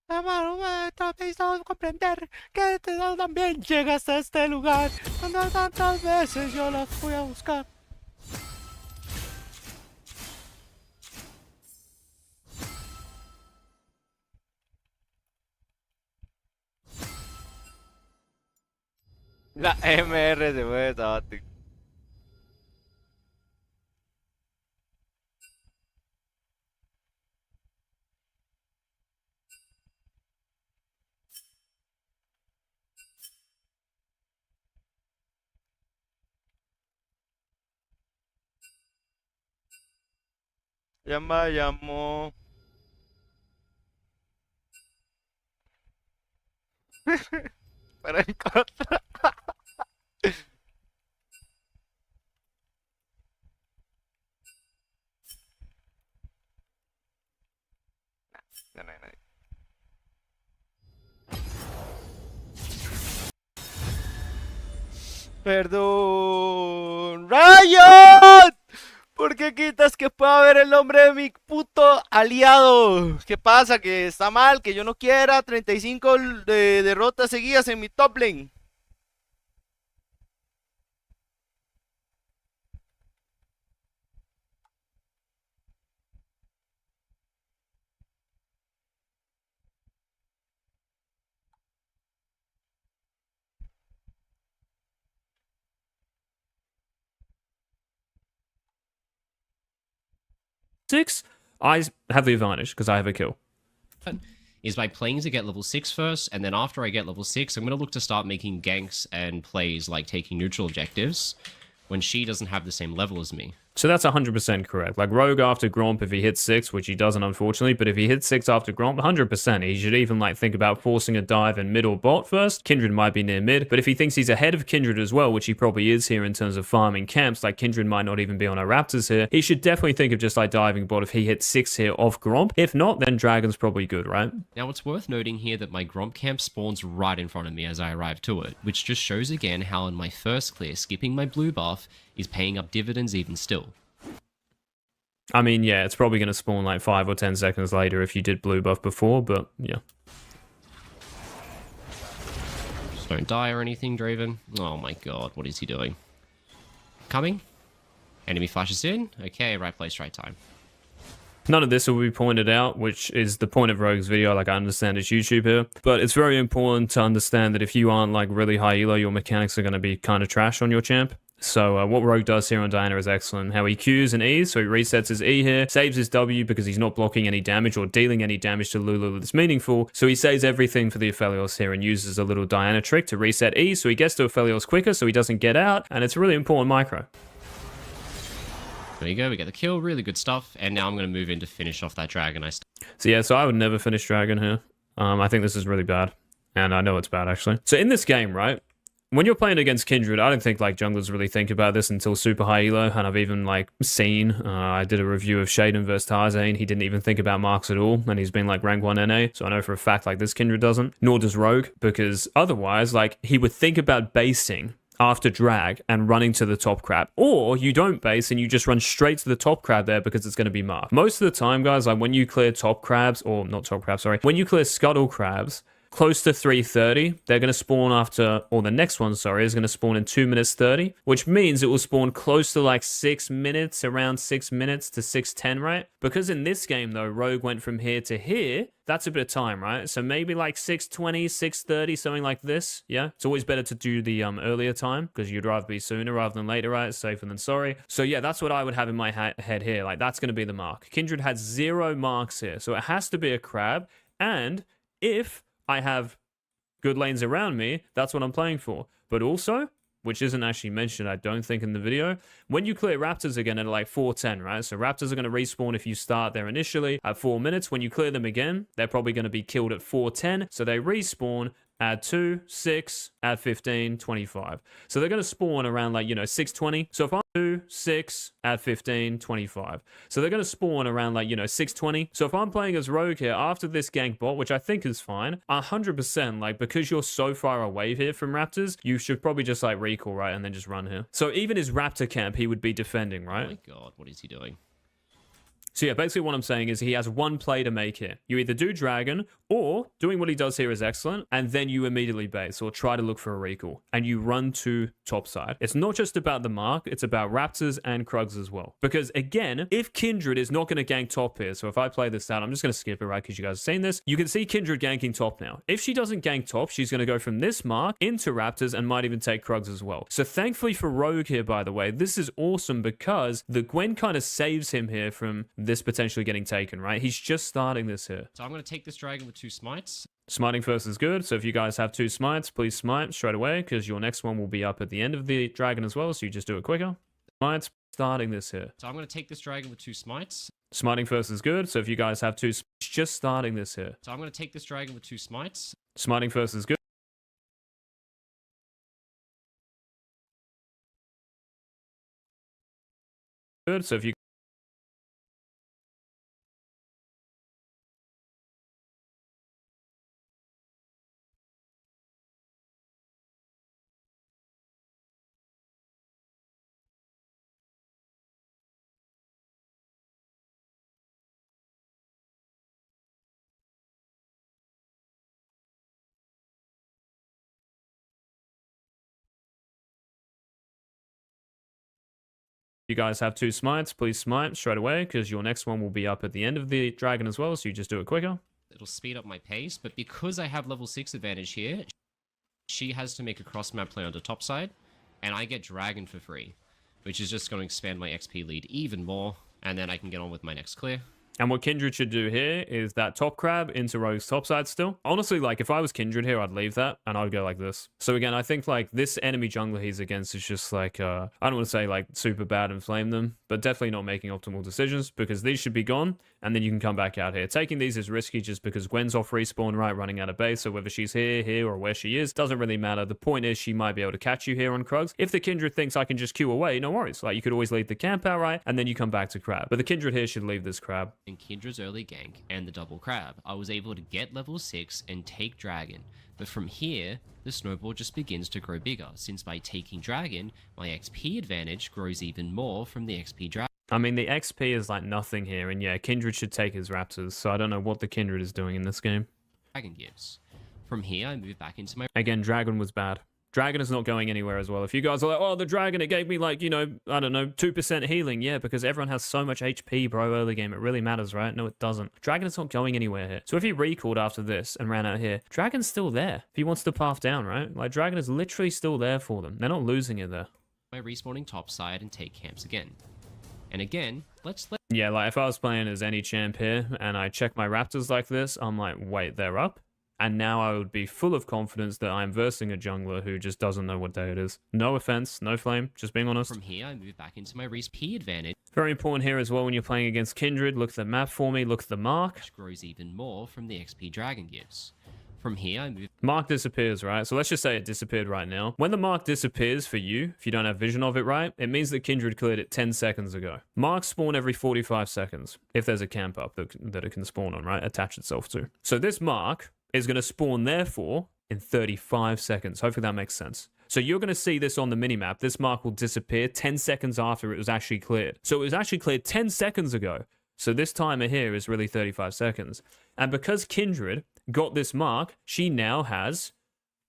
Amor, me hizo comprender que tú también llegaste a este lugar, donde tantas veces yo las fui a buscar. La MR se fue de sabático. Llamó. Para el contra. No, no hay nadie. Perdón. ¡Riot! ¿Por qué quitas que pueda ver el nombre de mi puto aliado? ¿Qué pasa? ¿Que está mal? ¿Que yo no quiera 35 de derrotas seguidas en mi top lane? Six, I have the advantage because I have a kill. Is by playing to get level 6 first, and then after I get level 6, I'm going to look to start making ganks and plays like taking neutral objectives when she doesn't have the same level as me. So that's 100% correct. Like Rogue after Gromp, if he hits 6, which he doesn't unfortunately, but if he hits 6 after Gromp, 100%. He should even like think about forcing a dive in mid or bot first. Kindred might be near mid, but if he thinks he's ahead of Kindred as well, which he probably is here in terms of farming camps, like Kindred might not even be on our Raptors here, he should definitely think of just like diving bot if he hits 6 here off Gromp. If not, then Dragon's probably good, right? Now it's worth noting here that my Gromp camp spawns right in front of me as I arrive to it, which just shows again how in my first clear, skipping my blue buff is paying up dividends even still. I mean, yeah, it's probably going to spawn like 5 or 10 seconds later if you did blue buff before, but yeah. Just don't die or anything, Draven. Oh my god, what is he doing? Coming? Enemy flashes in? Okay, right place, right time. None of this will be pointed out, which is the point of Rogue's video. Like, I understand it's YouTube here, but it's very important to understand that if you aren't like really high elo, your mechanics are going to be kind of trash on your champ. So what Rogue does here on Diana is excellent. How he Qs and Es, so he resets his E here, saves his W because he's not blocking any damage or dealing any damage to Lulu that's meaningful. So he saves everything for the Aphelios here and uses a little Diana trick to reset E, so he gets to Aphelios quicker so he doesn't get out, and it's a really important micro. There you go, we get the kill, really good stuff, and now I'm going to move in to finish off that dragon. So yeah, so I would never finish Dragon here. I think this is really bad, and I know it's bad actually. So in this game, right? When you're playing against Kindred, I don't think like junglers really think about this until super high elo, and I've even like seen, I did a review of Shaden versus Tarzane, he didn't even think about marks at all, and he's been like rank 1 NA, so I know for a fact like this Kindred doesn't, nor does Rogue, because otherwise like he would think about basing after drag and running to the top crab, or you don't base and you just run straight to the top crab there because it's going to be marked. Most of the time, guys, like when you clear top crabs, or not top crabs, sorry, when you clear scuttle crabs, close to 3:30. They're going to spawn after, or the next one, sorry, is going to spawn in 2 minutes 30, which means it will spawn close to like 6 minutes, around 6 minutes to 6:10, right? Because in this game, though, Rogue went from here to here. That's a bit of time, right? So maybe like 6:20, 6:30, something like this. Yeah, it's always better to do the earlier time because you'd rather be sooner rather than later, right? It's safer than sorry. So yeah, that's what I would have in my head here. Like that's going to be the mark. Kindred has 0 marks here, so it has to be a crab. And if I have good lanes around me, that's what I'm playing for. But also, which isn't actually mentioned, I don't think, in the video, when you clear raptors again at like 4:10, right? So raptors are going to respawn if you start there initially at 4 minutes. When you clear them again, they're probably going to be killed at 4:10. So they respawn at 2, 6, at 15, 25. So they're going to spawn around like, 6:20. So if I'm 2, 6, at 15, 25. So they're going to spawn around like, 6:20. So if I'm playing as Rogue here after this gank bot, which I think is fine, 100%, like because you're so far away here from raptors, you should probably just like recall, right? And then just run here. So even his raptor camp, he would be defending, right? Oh my god, what is he doing? So yeah, basically what I'm saying is he has one play to make here. You either do dragon, or doing what he does here is excellent, and then you immediately base or try to look for a recall, and you run to topside. It's not just about the mark, it's about raptors and Krugs as well. Because again, if Kindred is not going to gank top here, so if I play this out, I'm just going to skip it, right, because you guys have seen this. You can see Kindred ganking top now. If she doesn't gank top, she's going to go from this mark into raptors and might even take Krugs as well. So thankfully for Rogue here, by the way, this is awesome because the Gwen kind of saves him here from this potentially getting taken, right? He's just starting this here. So I'm going to take this dragon with 2 smites. Smiting first is good. So if you guys have 2 smites, please smite straight away because your next one will be up at the end of the dragon as well. So you just do it quicker. Smites, starting this here. So I'm going to take this dragon with 2 smites. Smiting first is good. So if you guys have 2 smites, just starting this here. So I'm going to take this dragon with 2 smites. Smiting first is good. So if you guys have 2 smites, please smite straight away because your next one will be up at the end of the dragon as well. So you just do it quicker. It'll speed up my pace, but because I have level 6 advantage here, she has to make a cross map play onto topside, and I get dragon for free, which is just going to expand my XP lead even more, and then I can get on with my next clear. And what Kindred should do here is that top crab into Rogue's topside still. Honestly, like if I was Kindred here, I'd leave that and I'd go like this. So again, I think like this enemy jungler he's against is just like, I don't want to say like super bad and flame them, but definitely not making optimal decisions because these should be gone and then you can come back out here. Taking these is risky just because Gwen's off respawn, right, running out of base. So whether she's here, or where she is, doesn't really matter. The point is she might be able to catch you here on Krugs. If the Kindred thinks I can just queue away, no worries. Like you could always leave the camp out, right? And then you come back to crab. But the Kindred here should leave this crab. In Kindred's early gank and the double crab, I was able to get level 6 and take dragon. But from here, the snowball just begins to grow bigger, since by taking dragon, my XP advantage grows even more from the XP dragon. I mean, the XP is like nothing here, and yeah, Kindred should take his raptors, so I don't know what the Kindred is doing in this game. Dragon gives. From here, I move back into my... Again, dragon was bad. Dragon is not going anywhere as well. If you guys are like, oh, the dragon, it gave me like, I don't know, 2% healing. Yeah, because everyone has so much HP, bro, early game. It really matters, right? No, it doesn't. Dragon is not going anywhere here. So if he recalled after this and ran out here, Dragon's still there. If he wants to path down, right? Like, Dragon is literally still there for them. They're not losing it there. My respawning topside and take camps again. And again, let's... Yeah, like, if I was playing as any champ here and I check my raptors like this, I'm like, wait, they're up? And now I would be full of confidence that I'm versing a jungler who just doesn't know what day it is. No offense, no flame, just being honest. From here, I move back into my resp advantage. Very important here as well when you're playing against Kindred. Look at the map for me, look at the mark. Which grows even more from the XP dragon gives. From here, I move... Mark disappears, right? So let's just say it disappeared right now. When the mark disappears for you, if you don't have vision of it, right, it means that Kindred cleared it 10 seconds ago. Marks spawn every 45 seconds, if there's a camp up that it can spawn on, right, attach itself to. So this mark is going to spawn, therefore, in 35 seconds. Hopefully that makes sense. So you're going to see this on the minimap. This mark will disappear 10 seconds after it was actually cleared. So it was actually cleared 10 seconds ago. So this timer here is really 35 seconds. And because Kindred got this mark, she now has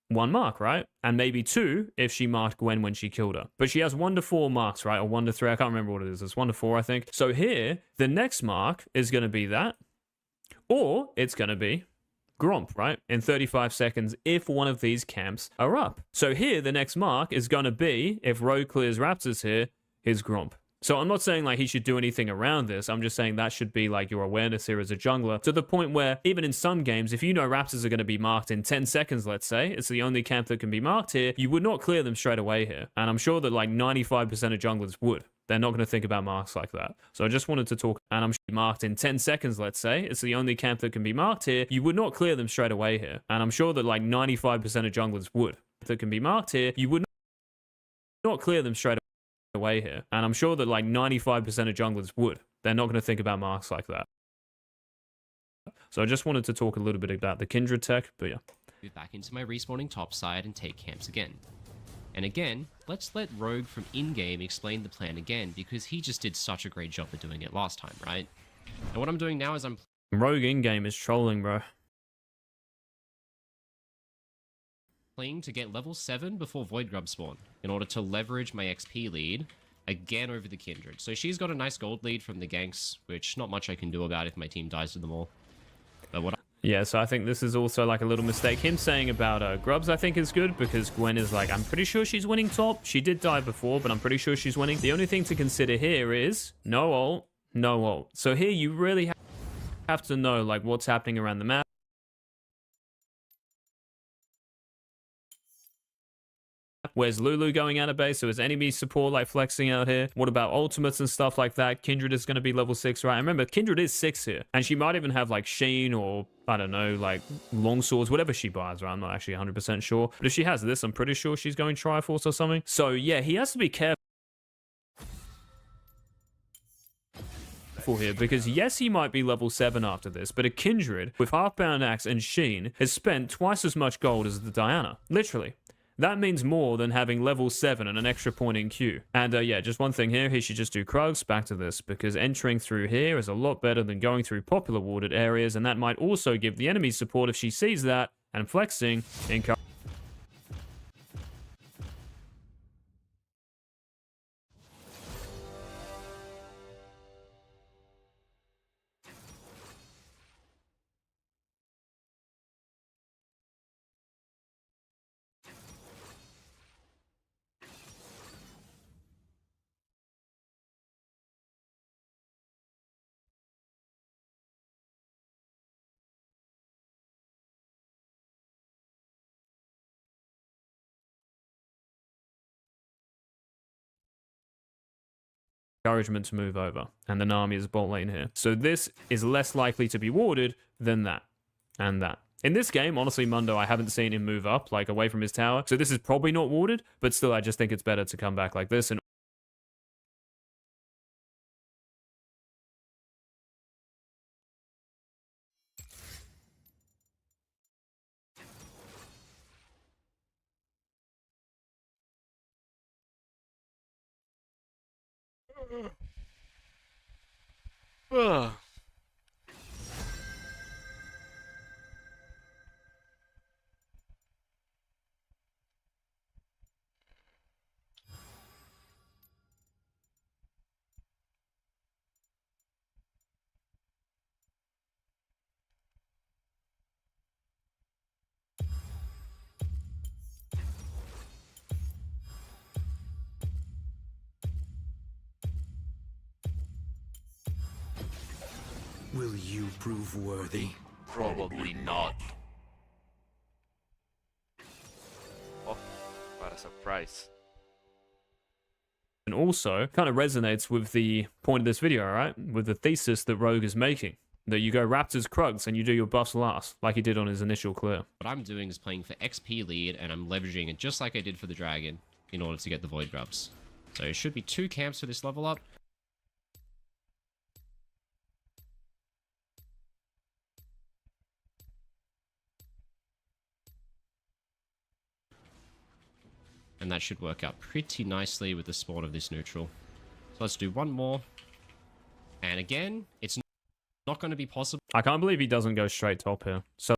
1 mark, right? And maybe 2 if she marked Gwen when she killed her. But she has 1 to 4 marks, right? Or 1 to 3. I can't remember what it is. It's 1 to 4, I think. So here, the next mark is going to be that. Or it's going to be Gromp, right? In 35 seconds if one of these camps are up. So here, the next mark is going to be, if Rogue clears Raptors here, his Gromp. So I'm not saying like he should do anything around this. I'm just saying that should be like your awareness here as a jungler, to the point where even in some games, if you know Raptors are going to be marked in 10 seconds, let's say, it's the only camp that can be marked here, you would not clear them straight away here. And I'm sure that like 95% of junglers would. They're not going to think about marks like that. So I just wanted to talk, and I'm marked in 10 seconds, let's say. It's the only camp that can be marked here. You would not clear them straight away here. And I'm sure that like 95% of junglers would. That can be marked here. You would not clear them straight away here. And I'm sure that like 95% of junglers would. They're not going to think about marks like that. So I just wanted to talk a little bit about the Kindred tech, but yeah. Move back into my respawning topside and take camps again. And again, let's let Rogue from in-game explain the plan again, because he just did such a great job of doing it last time, right? And what I'm doing now is I'm... Rogue in-game is trolling, bro. Playing to get level 7 before Void Grub spawn, in order to leverage my XP lead again over the Kindred. So she's got a nice gold lead from the ganks, which not much I can do about if my team dies to them all. But what Yeah, so I think this is also like a little mistake. Him saying about Grubs, I think, is good, because Gwen is like, I'm pretty sure she's winning top. She did die before, but I'm pretty sure she's winning. The only thing to consider here is no ult, no ult. So here you really have to know like what's happening around the map. Where's Lulu going out of base? So is enemy support like flexing out here? What about ultimates and stuff like that? Kindred is going to be level 6, right? And remember, Kindred is 6 here. And she might even have like Sheen or, I don't know, like long swords, whatever she buys, right? I'm not actually 100% sure. But if she has this, I'm pretty sure she's going Triforce or something. So yeah, he has to be careful here, because yes, he might be level 7 after this, but a Kindred with Half-Bound Axe and Sheen has spent twice as much gold as the Diana. Literally. That means more than having level 7 and an extra point in Q. And yeah, just one thing here, he should just do Krugs back to this, because entering through here is a lot better than going through popular warded areas, and that might also give the enemy support if she sees that, and flexing in encouragement to move over, and the Nami is bot lane here. So this is less likely to be warded than that and that. In this game, honestly, Mundo, I haven't seen him move up, like away from his tower. So this is probably not warded, but still, I just think it's better to come back like this. And Will you prove worthy? Probably not. Oh, what a surprise. and also kind of resonates with the point of this video, right? With the thesis that Rogue is making. That you go Raptors Krugs and you do your buffs last, like he did on his initial clear. What I'm doing is playing for XP lead, and I'm leveraging it just like I did for the Dragon in order to get the Void Grubs. So it should be 2 camps for this level up. And that should work out pretty nicely with the spawn of this neutral. So let's do one more. And again, it's not going to be possible. I can't believe he doesn't go straight top here. So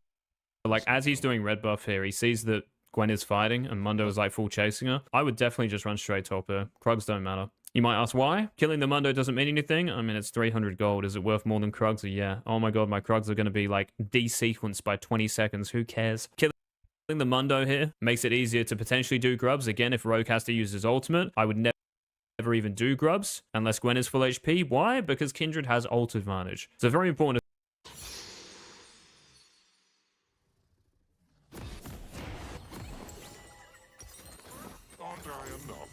But like as he's doing red buff here, he sees that Gwen is fighting and Mundo is like full chasing her. I would definitely just run straight top here. Krugs don't matter. You might ask why? Killing the Mundo doesn't mean anything. I mean, it's 300 gold. Is it worth more than Krugs? Yeah. Oh my god, my Krugs are going to be like desequenced by 20 seconds. Who cares? Killing the Mundo here makes it easier to potentially do grubs. Again, if Rogue has to use his ultimate, I would never even do grubs unless Gwen is full HP. Why? Because Kindred has ult advantage. So very important. Aren't I enough?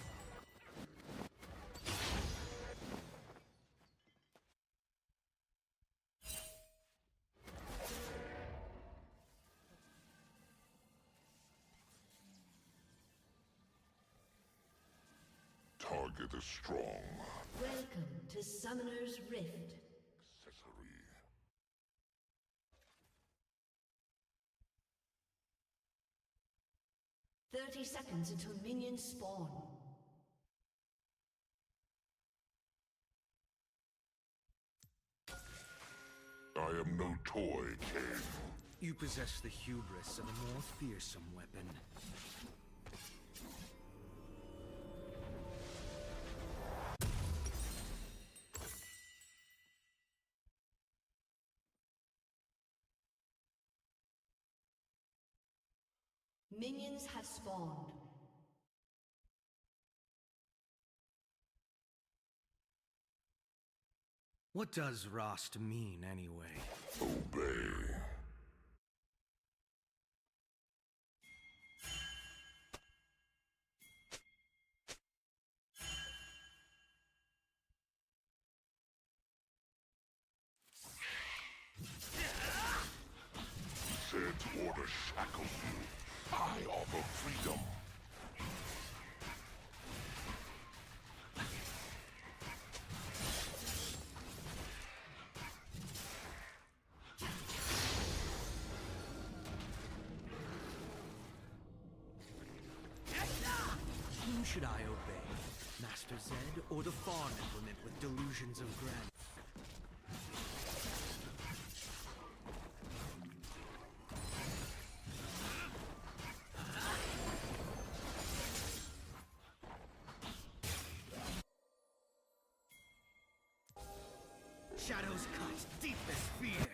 Target is strong. Welcome to Summoner's Rift. Accessory. 30 seconds until minions spawn. I am no toy, Kane. You possess the hubris of a more fearsome weapon. Minions have spawned. What does Rost mean, anyway? Obey. Said order shackles you. I offer freedom. Whom should I obey? Master Zed or the Fawn implement with delusions of grandeur? Shadows cut, deepest fear.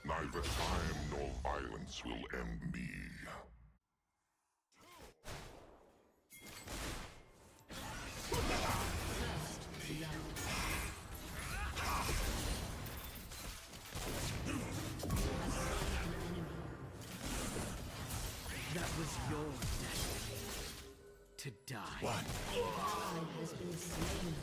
Neither time nor violence will end me. That was your destiny. To die. What? An ally has been slain.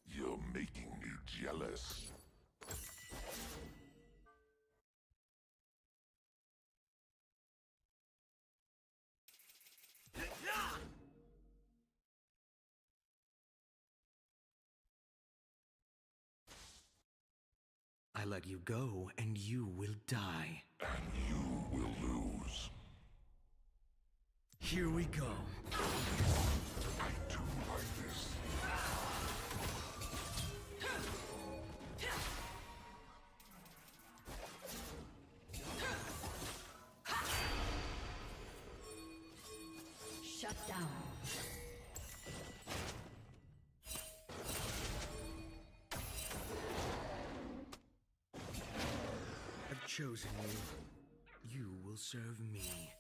You're making me jealous. I let you go, and you will die. And you will lose. Here we go. I do like this. Shut down. I've chosen you. You will serve me.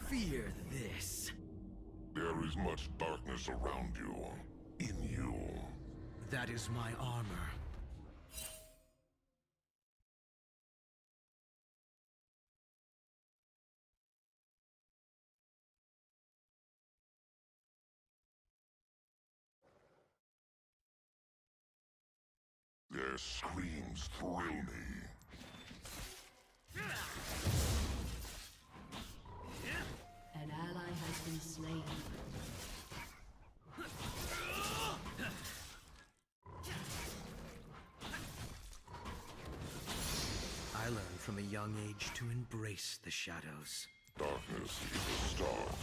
Fear this. There is much darkness around you. In you. That is my armor. Their screams thrill me. An ally has been slain. I learned from a young age to embrace the shadows. Darkness is a start.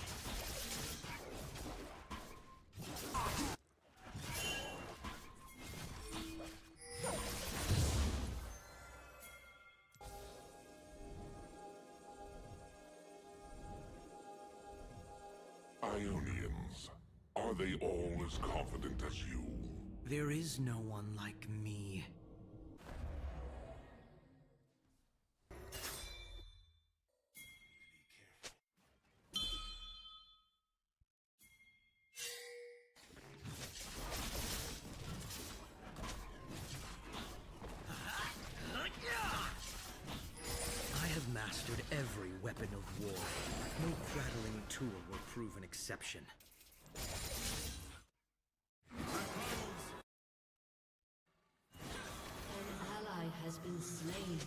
Ionians, are they all as confident as you? There is no one like me. I have mastered every weapon of war. No prattling tool will prove an exception. An ally has been slain.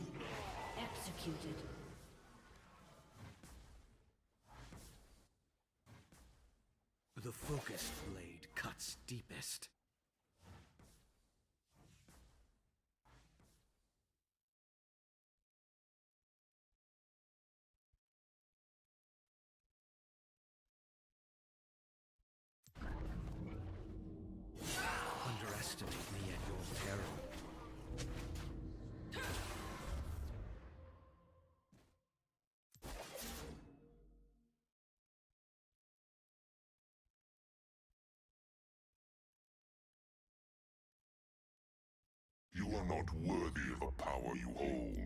Executed. The focused blade cuts deepest. Underestimate me at your peril. You are not worthy of the power you hold.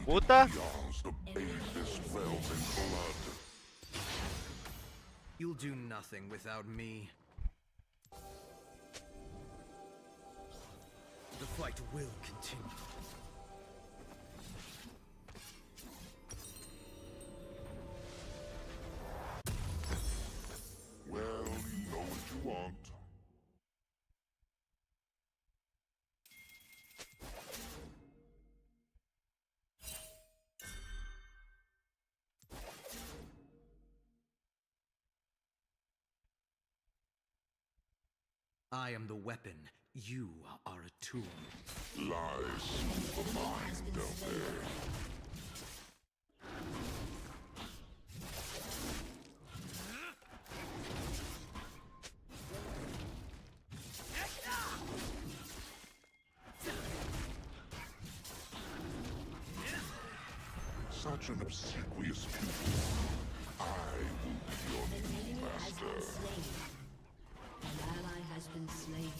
Puta. Beyonds to bathe this realm in blood. You'll do nothing without me. The fight will continue. Well, you know what you want. I am the weapon. You are a tool. Lies soothe the mind, don't they? Such an obsequious pupil. I will be your new master. An ally has been slain.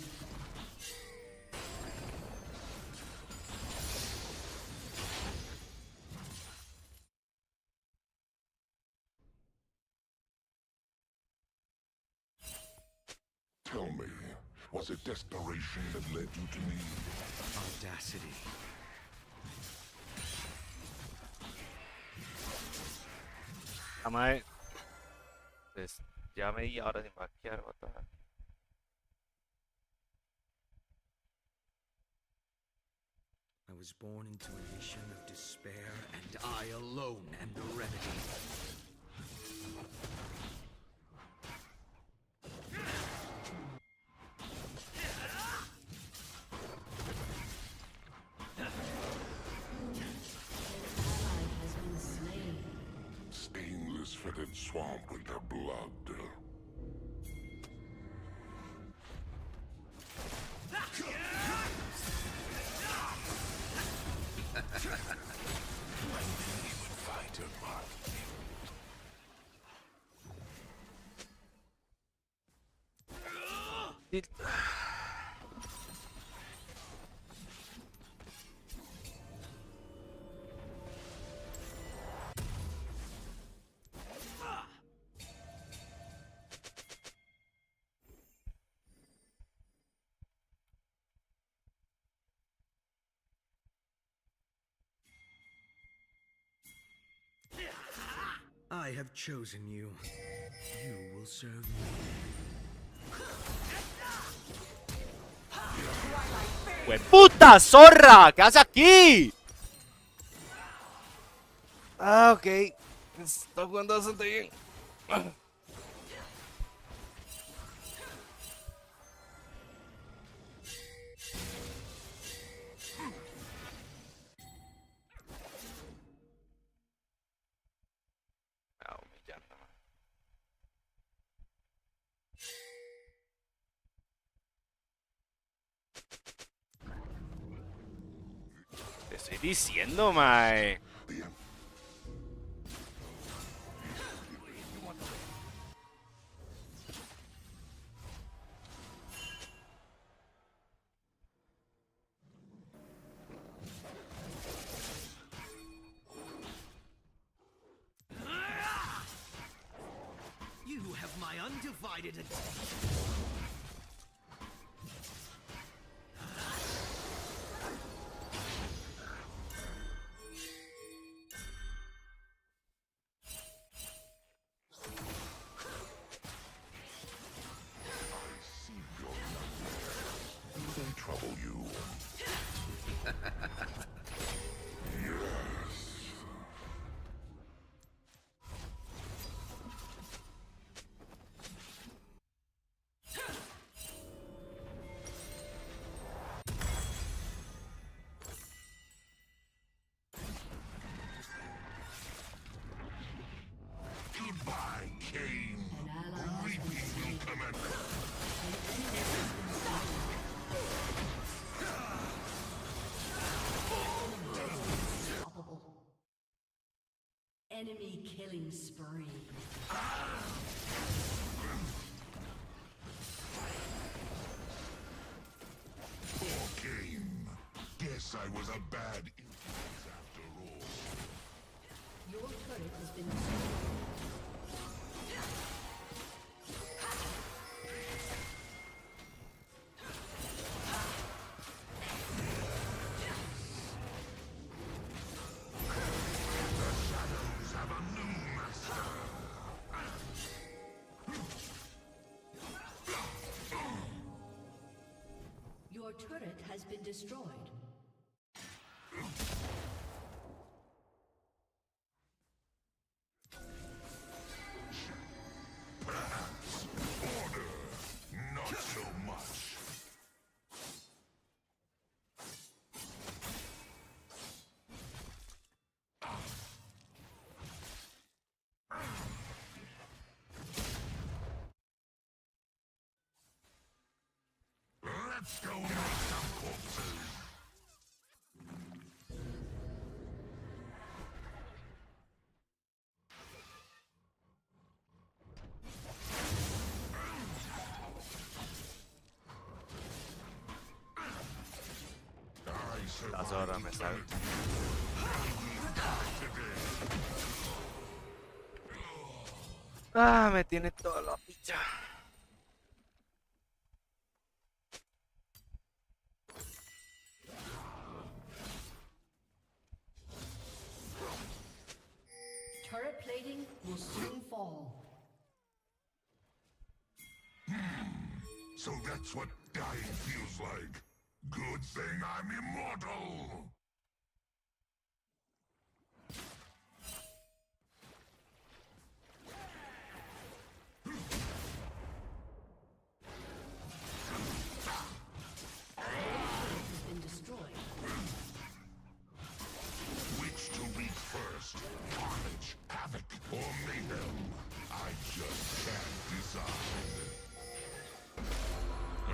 Tell me, was it desperation that led you to me? Audacity. Amae. Pues ya media hora sin vaquear, what the heck. I was born into a nation of despair, and I alone am the remedy. Ally has been slain. Stain this fetid swamp with their blood. I have chosen you. You will serve me. ¡Puta zorra! ¿Qué haces aquí? Ah, ok. Está jugando bastante bien. Ah, humillando, man. Te estoy diciendo, mae. You have my undivided attention. Do they trouble you? Goodbye, Cain. An ally has been Reaping will slain. commence. Unstoppable. Enemy killing spree. Poor Cain. Guess I was a bad influence after all. Your turret has been destroyed. Shadows have a new master. Your turret has been destroyed. Order, not so much. Let's go make some corpses. I Las survived horas me salen. Ah, me tiene toda la picha. Turret plating will soon fall. So that's what dying feels like. Good thing I'm immortal. Has been destroyed. Which to reach first? Carnage, havoc, or mayhem? I just can't decide. I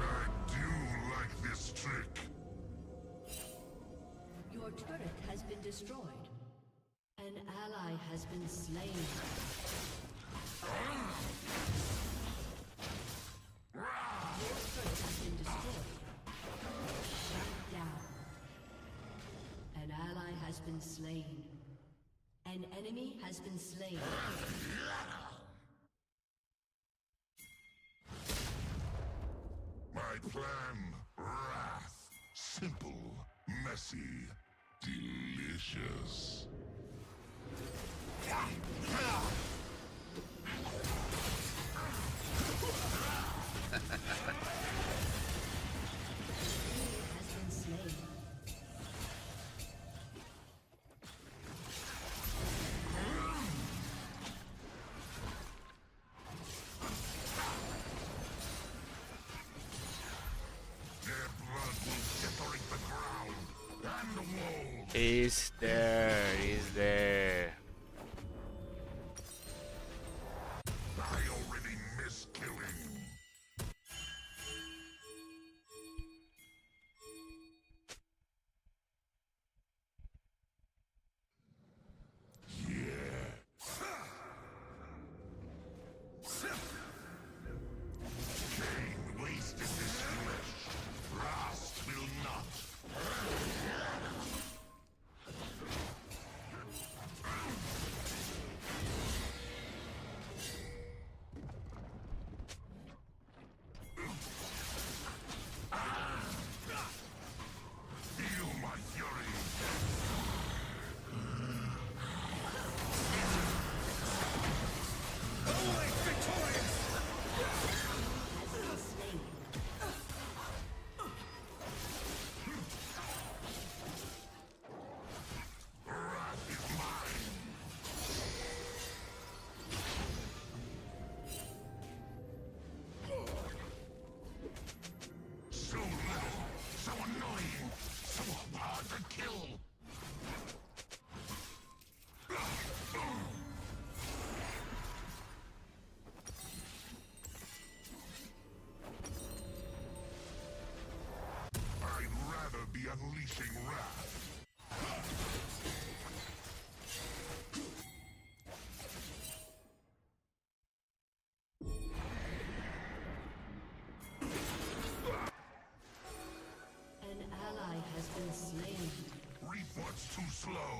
do like this trick. Your turret has been destroyed. An ally has been slain. Your turret has been destroyed. Shut down. An ally has been slain. An enemy has been slain. My plan, wrath. Simple, messy, delicious. He's there. He's there. I already miss killing. Cain wasted this flesh. Frost will not. Feel my fury. Wrath is mine. So little, so annoying, so hard to kill. I'd rather be unleashing wrath. An ally has been slain. Reap what's too slow.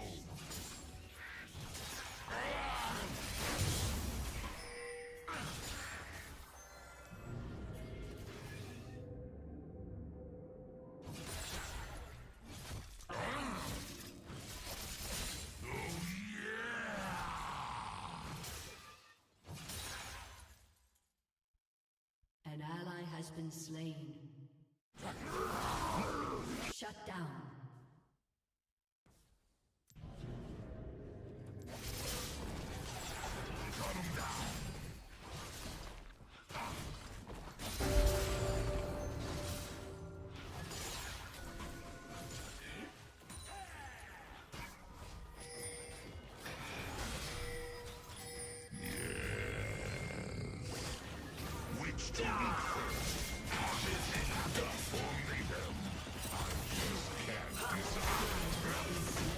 An ally has been slain. Shut down. Which to eat first? Only them. I just can't decide.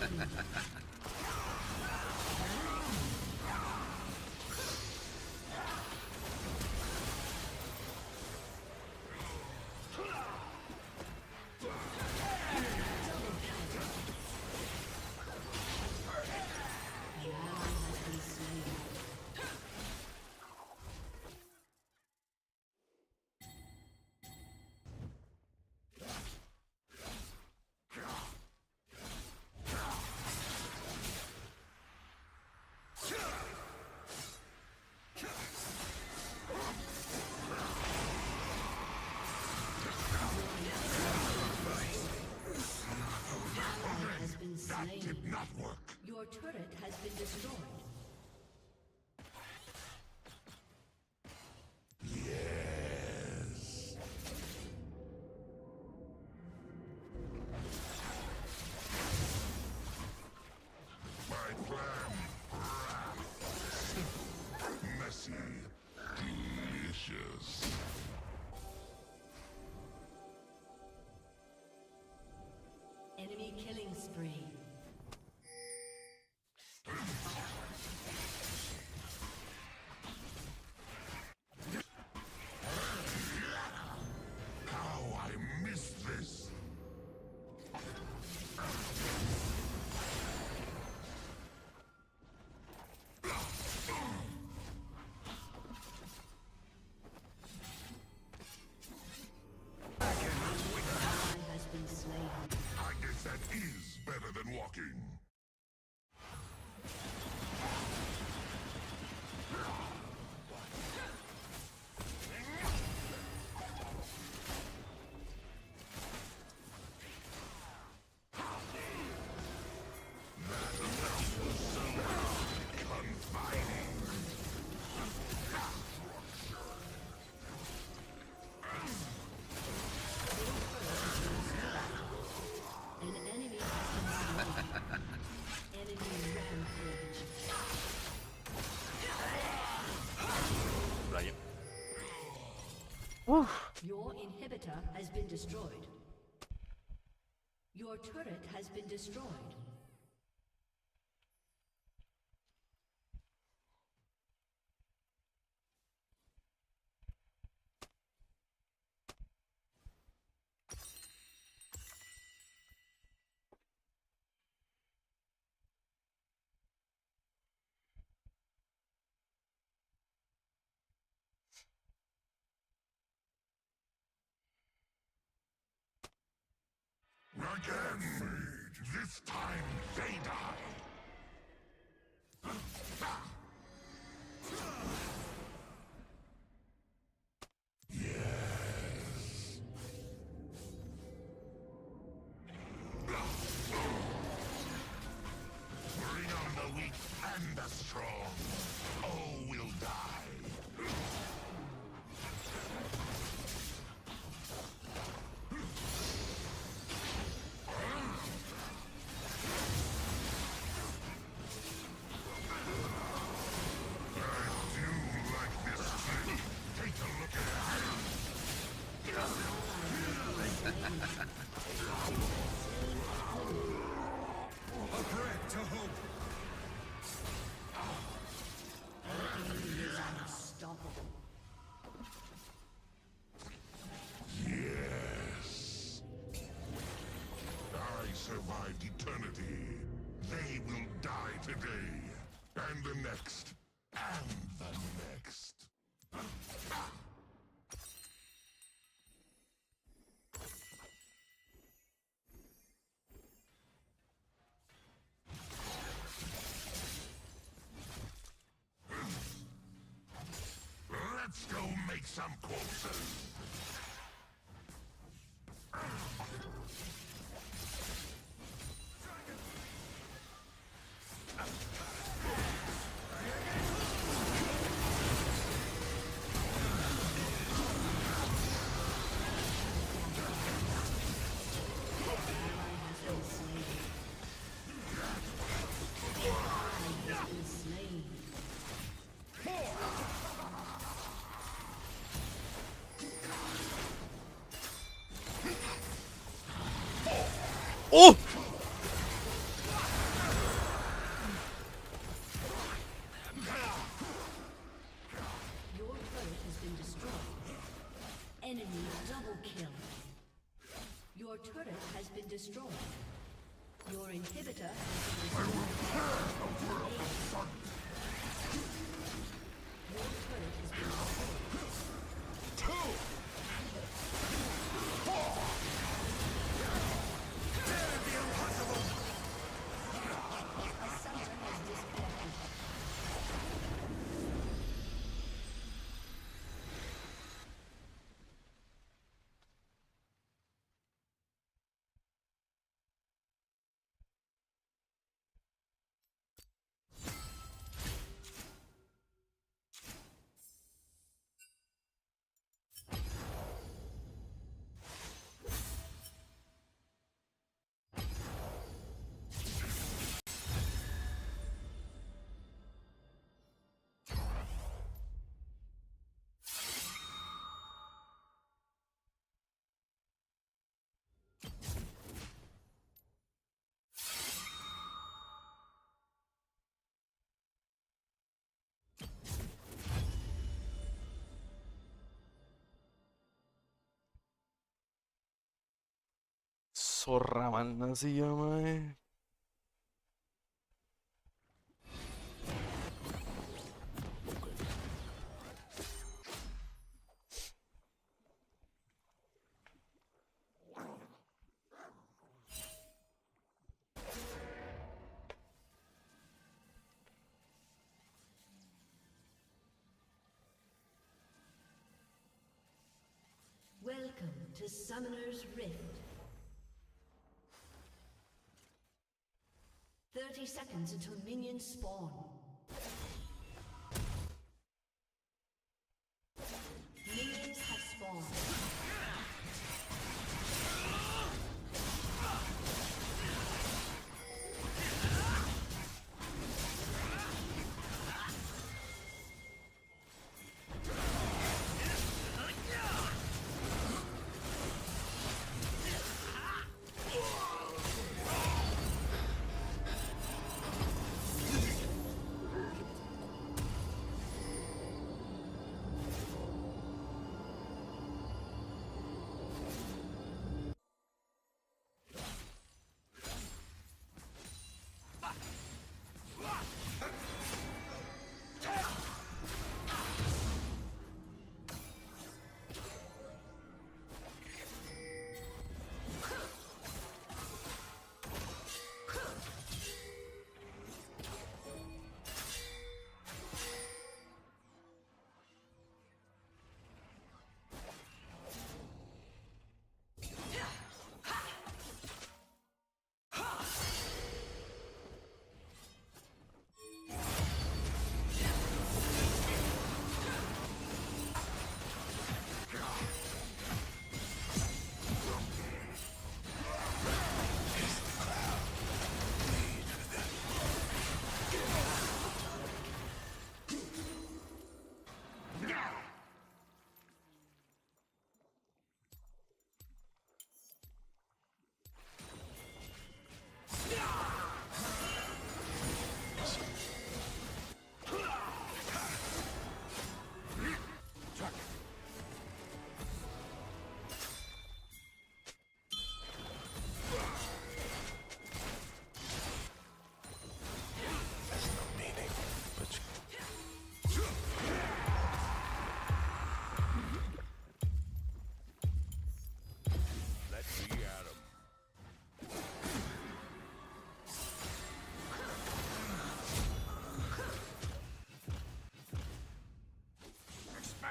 An ally has been slain. Has been slain. Did not work. Your turret has been destroyed. Yes. My plan, wrath. Simple, messy, delicious. Enemy killing spree. Your inhibitor has been destroyed. Your turret has been destroyed. Again! This time they die! Yes! Bring on the weak and the strong! All will die! Yes. I survived eternity. They will die today. And the next. And the next. Let's go make some corpses. ¡Oh! Your turret has been destroyed. Enemy double kill. Your turret has been destroyed. Your inhibitor has been destroyed. Your turret has been destroyed. A summoner has disconnected. Zorra manda se llama, Welcome to Summoner's Rift. 30 seconds until minions spawn. Minions have spawned.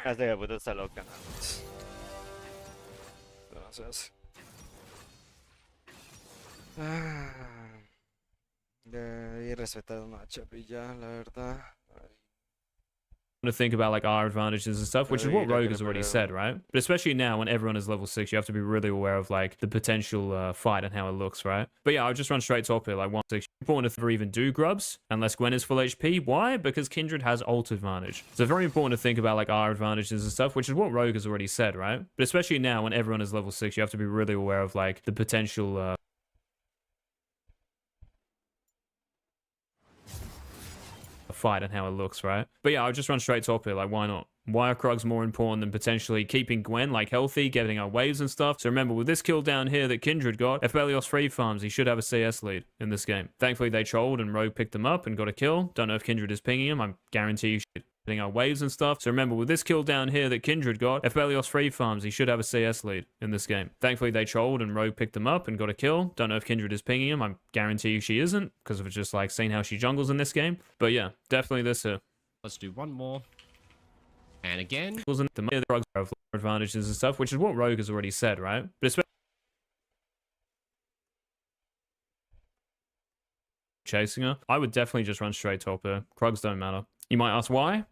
Este de puta está loca. Entonces. Debí respetar un matchup y ya, la verdad. To think about like our advantages and stuff, which is what Rogue has already said, right? But especially now when everyone is level 6, you have to be really aware of like the potential fight and how it looks, right? But yeah, I'll just run straight top here, like 1-6. Important to never even do grubs unless Gwen is full HP. Why? Because Kindred has ult advantage. So very important to think about like our advantages and stuff, which is what Rogue has already said, right? But especially now when everyone is level 6, you have to be really aware of like the potential fight and how it looks, right? But yeah, I'll just run straight top here, like why not? Why are Krugs more important than potentially keeping Gwen like healthy, getting our waves and stuff? So remember, with this kill down here that Kindred got, if Belios free farms, he should have a CS lead in this game. Thankfully, they trolled and Rogue picked them up and got a kill. Don't know if Kindred is pinging him. I guarantee you should. Getting our waves and stuff. So remember, with this kill down here that Kindred got, if Belios free farms, he should have a CS lead in this game. Thankfully, they trolled and Rogue picked them up and got a kill. Don't know if Kindred is pinging him. I guarantee you she isn't, because of just like seeing how she jungles in this game. But yeah, definitely this here. Let's do one more. And again. Wasn't the drugs have advantages and stuff, which is what Rogue has already said, right? But especially chasing her, I would definitely just run straight top here. Krugs don't matter. You might ask why?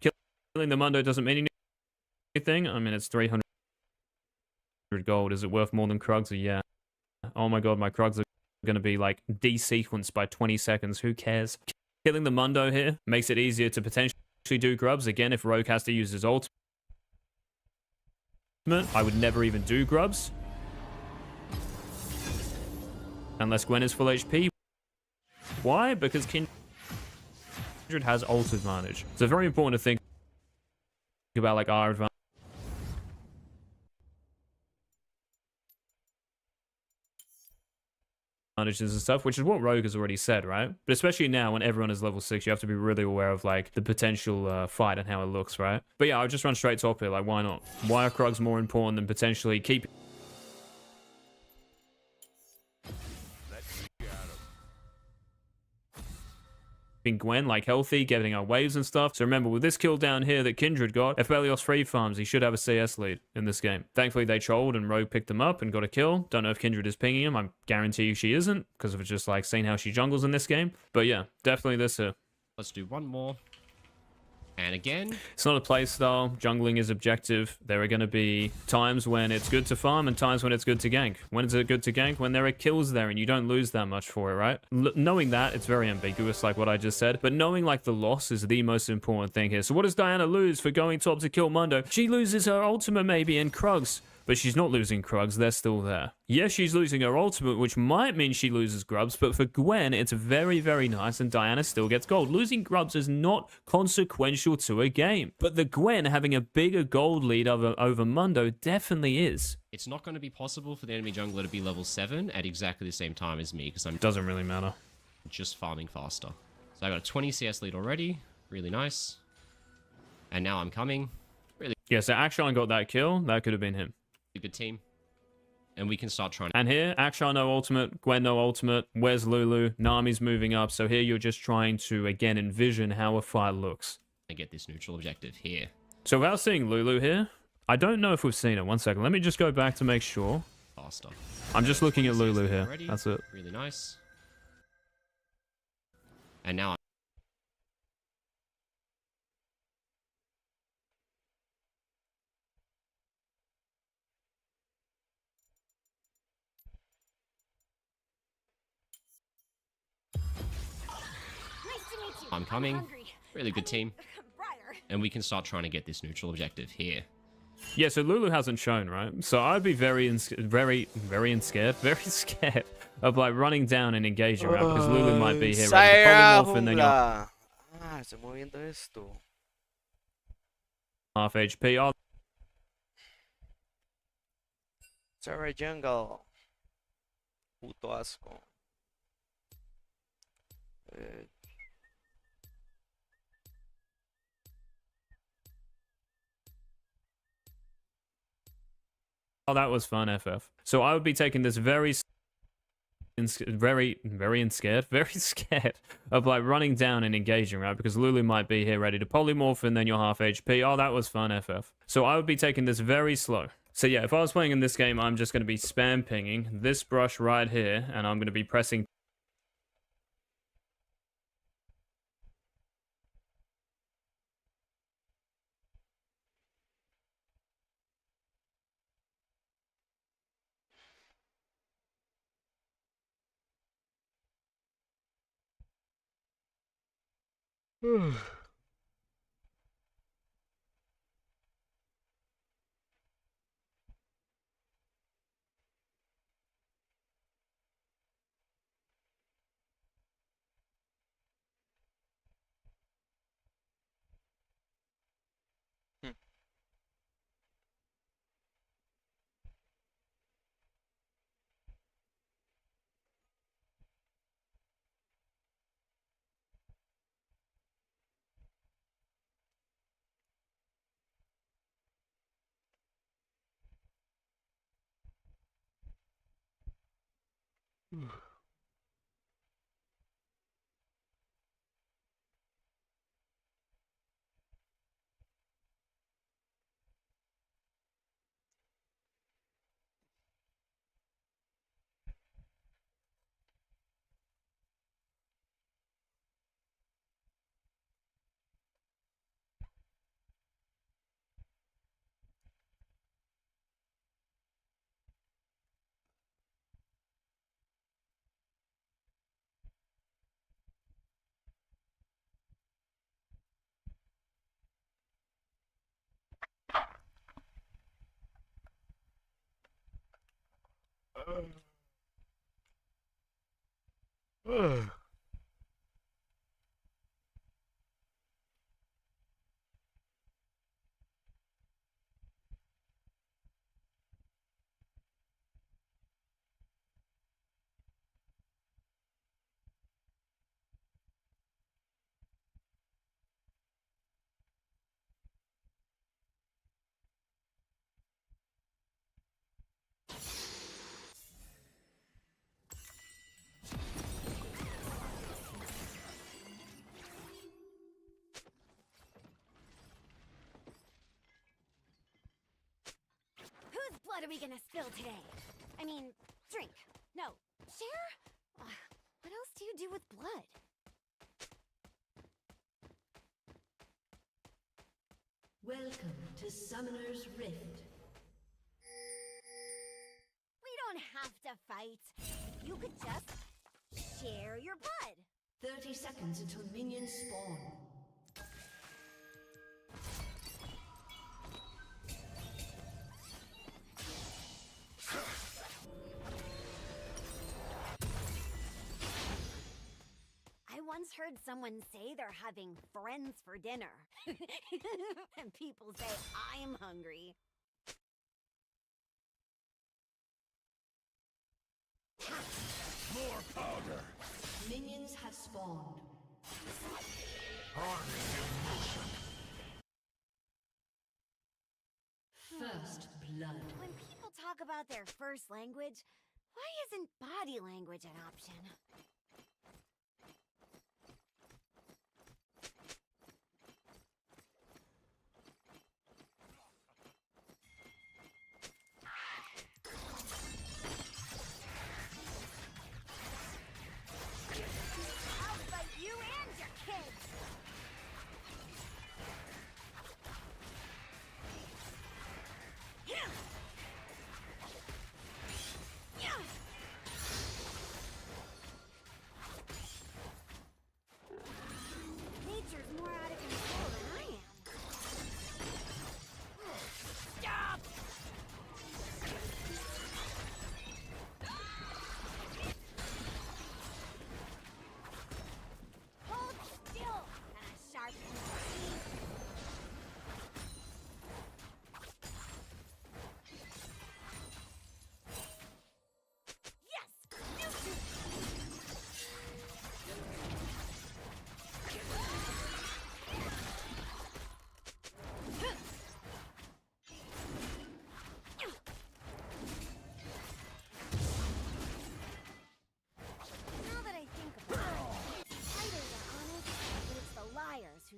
Killing the Mundo doesn't mean anything. I mean, it's 300 gold. Is it worth more than Krugs? Yeah. Oh my god, my Krugs are going to be like desequenced by 20 seconds. Who cares? Killing the Mundo here makes it easier to potentially do grubs. Again, if Rogue has to use his ultimate, I would never even do grubs. Unless Gwen is full HP. Why? Because Kindred has ult advantage. So very important to think about like our advantages and stuff, which is what Rogue has already said, right? But especially now when everyone is level 6, you have to be really aware of like the potential fight and how it looks, right? But yeah, I'll just run straight top here, like why not? Why are Krugs more important than potentially keeping Gwen like healthy, getting our waves and stuff? So remember, with this kill down here that Kindred got, if Belios free farms, he should have a CS lead in this game. Thankfully, they trolled and Rogue picked them up and got a kill. Don't know if Kindred is pinging him. I guarantee you she isn't, because of just like seeing how she jungles in this game. But yeah, definitely this here. Let's do one more. And again. It's not a playstyle. Jungling is objective. There are going to be times when it's good to farm and times when it's good to gank. When is it good to gank? When there are kills there and you don't lose that much for it, right? Knowing that, it's very ambiguous like what I just said. But knowing like the loss is the most important thing here. So what does Diana lose for going top to kill Mundo? She loses her ultimate maybe and Krugs. But she's not losing Krugs, they're still there. Yes, she's losing her ultimate, which might mean she loses Grubs, but for Gwen, it's very, very nice, and Diana still gets gold. Losing Grubs is not consequential to a game, but the Gwen having a bigger gold lead over Mundo definitely is. It's not going to be possible for the enemy jungler to be level 7 at exactly the same time as me, because I'm doesn't really matter. Just farming faster. So I got a 20 CS lead already, really nice. And now I'm coming. Really. Yeah, so Akshan got that kill, that could have been him. Good team. And we can start trying to... And here, Akshan no ultimate, Gwen no ultimate, where's Lulu? Nami's moving up, so here you're just trying to, again, envision how a fight looks. And get this neutral objective here. So without seeing Lulu here, I don't know if we've seen her. One second, let me just go back to make sure. Faster. I'm just looking at Lulu here. Already. That's it. Really nice. And now I'm coming. Really good team. And we can start trying to get this neutral objective here. Yeah, so Lulu hasn't shown, right? So I'd be very scared of like running down and engaging, right? Because Lulu might be here. Right? And then estoy moviendo esto. Half HP. Oh. Sorry, jungle. Puto asco. Oh, that was fun, FF. So I would be taking this very very scared, very scared of like running down and engaging, right? Because Lulu might be here ready to polymorph, and then you're half HP. Oh, that was fun, FF. So I would be taking this very slow. So yeah, if I was playing in this game, I'm just going to be spam pinging this brush right here, and I'm going to be pressing. Whose blood are we gonna spill today? I mean, drink. No, share? What else do you do with blood? Welcome to Summoner's Rift. We don't have to fight. You could just share your blood. 30 seconds until minions spawn. I once heard someone say they're having friends for dinner. And people say I'm hungry. More powder! Minions have spawned. First blood. When people talk about their first language, why isn't body language an option? I'll fight you and your kids!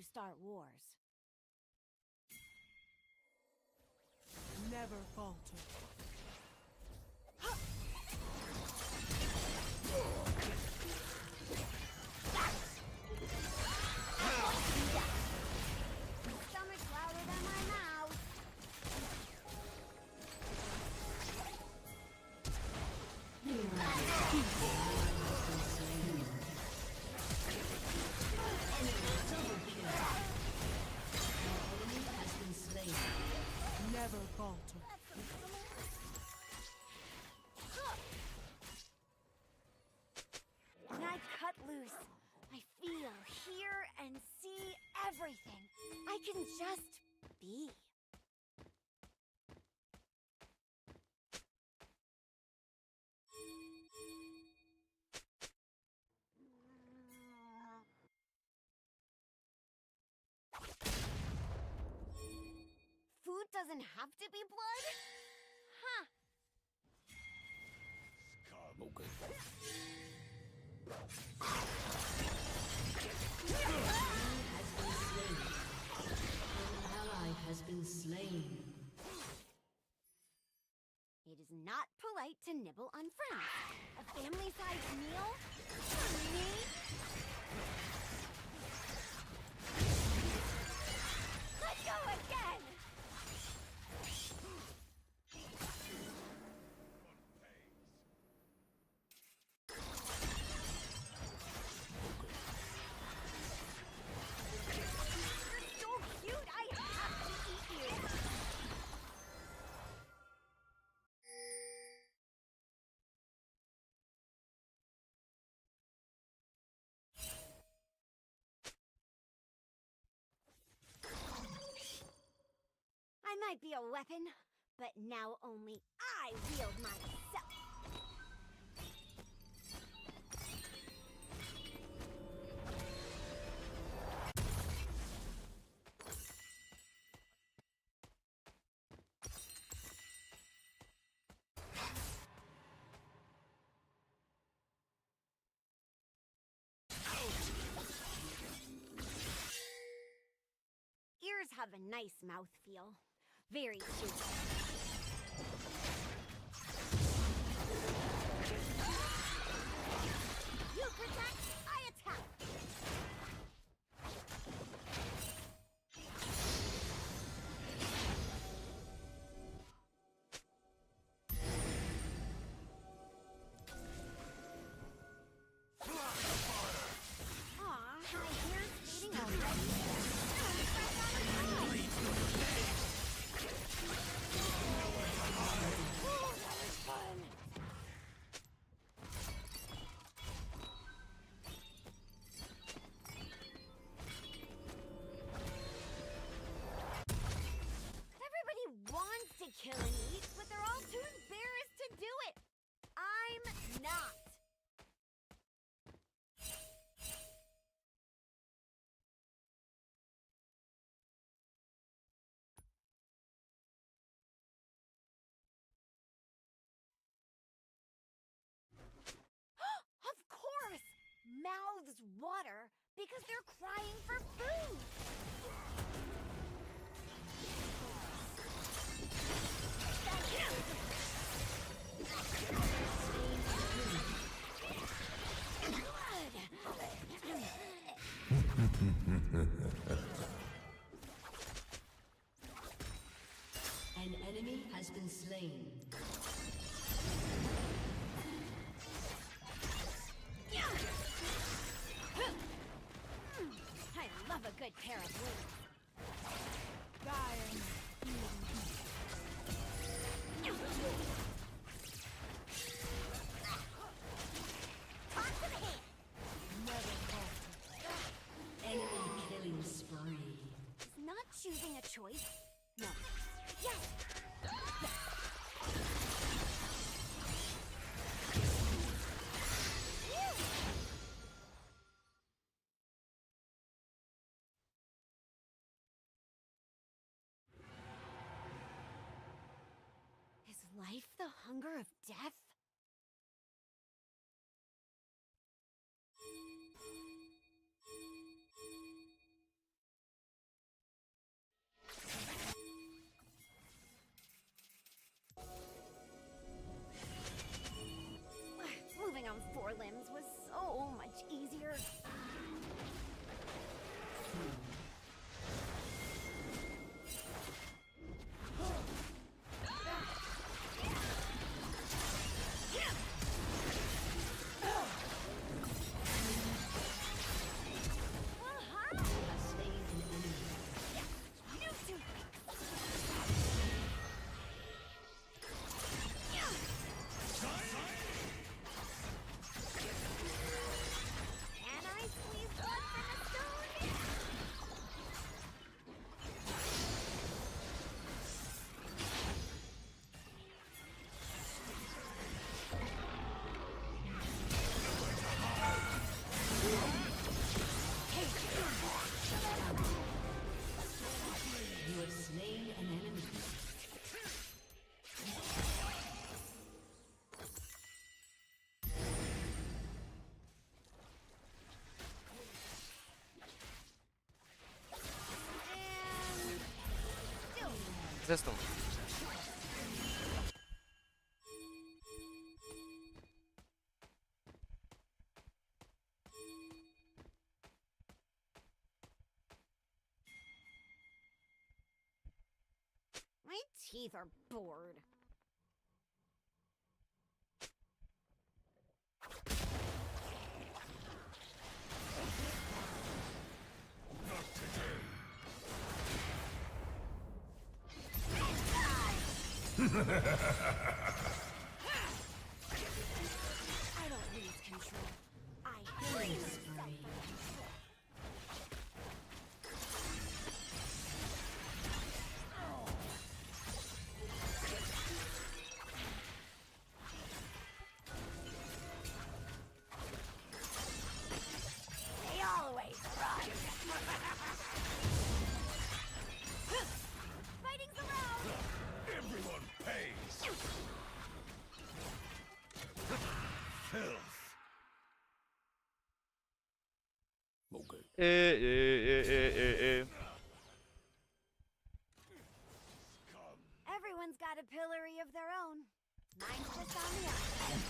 start wars. Never falter. Stomach's louder than my mouth. Never falter. When I cut loose, I feel, hear, and see everything. I can just be. Food doesn't have to be blood? Huh. Ally has been slain. It is not polite to nibble on friends. A family-sized meal? For me? Let's go again! You're so cute, I have to eat you! I might be a weapon, but now only I wield myself. Ears have a nice mouthfeel. Very cute. You protect, I attack. Aw, my hair's fading already. Fresh on the side. Oh, that was fun. Everybody wants to kill and eat, but they're all too embarrassed to do it. I'm not. Of course! Mouths water because they're crying for food! An enemy has been slain. I love a good pair of wings. Talk to the hand. Enemy killing spree. Is not choosing a choice? No. Yes! Is life the hunger of death? ¿Qué es esto? My teeth are bored. I don't lose control. I hate spree. They always run. Fighting's around. Everyone pays. Filth. Everyone's got a pillory of their own. Mine's just on the outside.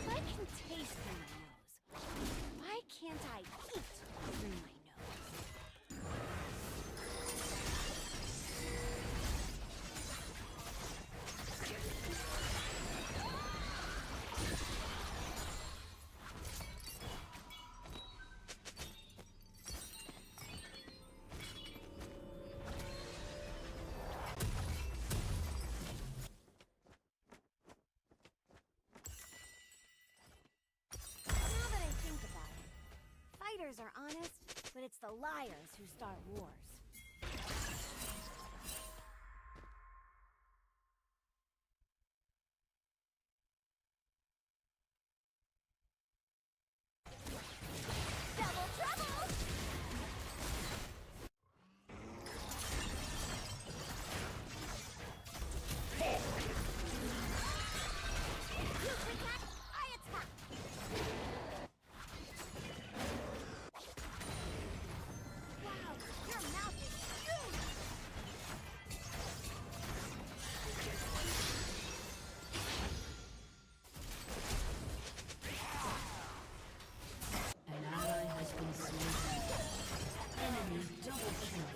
I can taste through my nose. Why can't I eat through my nose? Now that I think about it, fighters are honest, but it's the liars who start wars. Double trouble! You attack, I attack! Wow, your mouth is huge! An ally has been slain. Enemy double kill.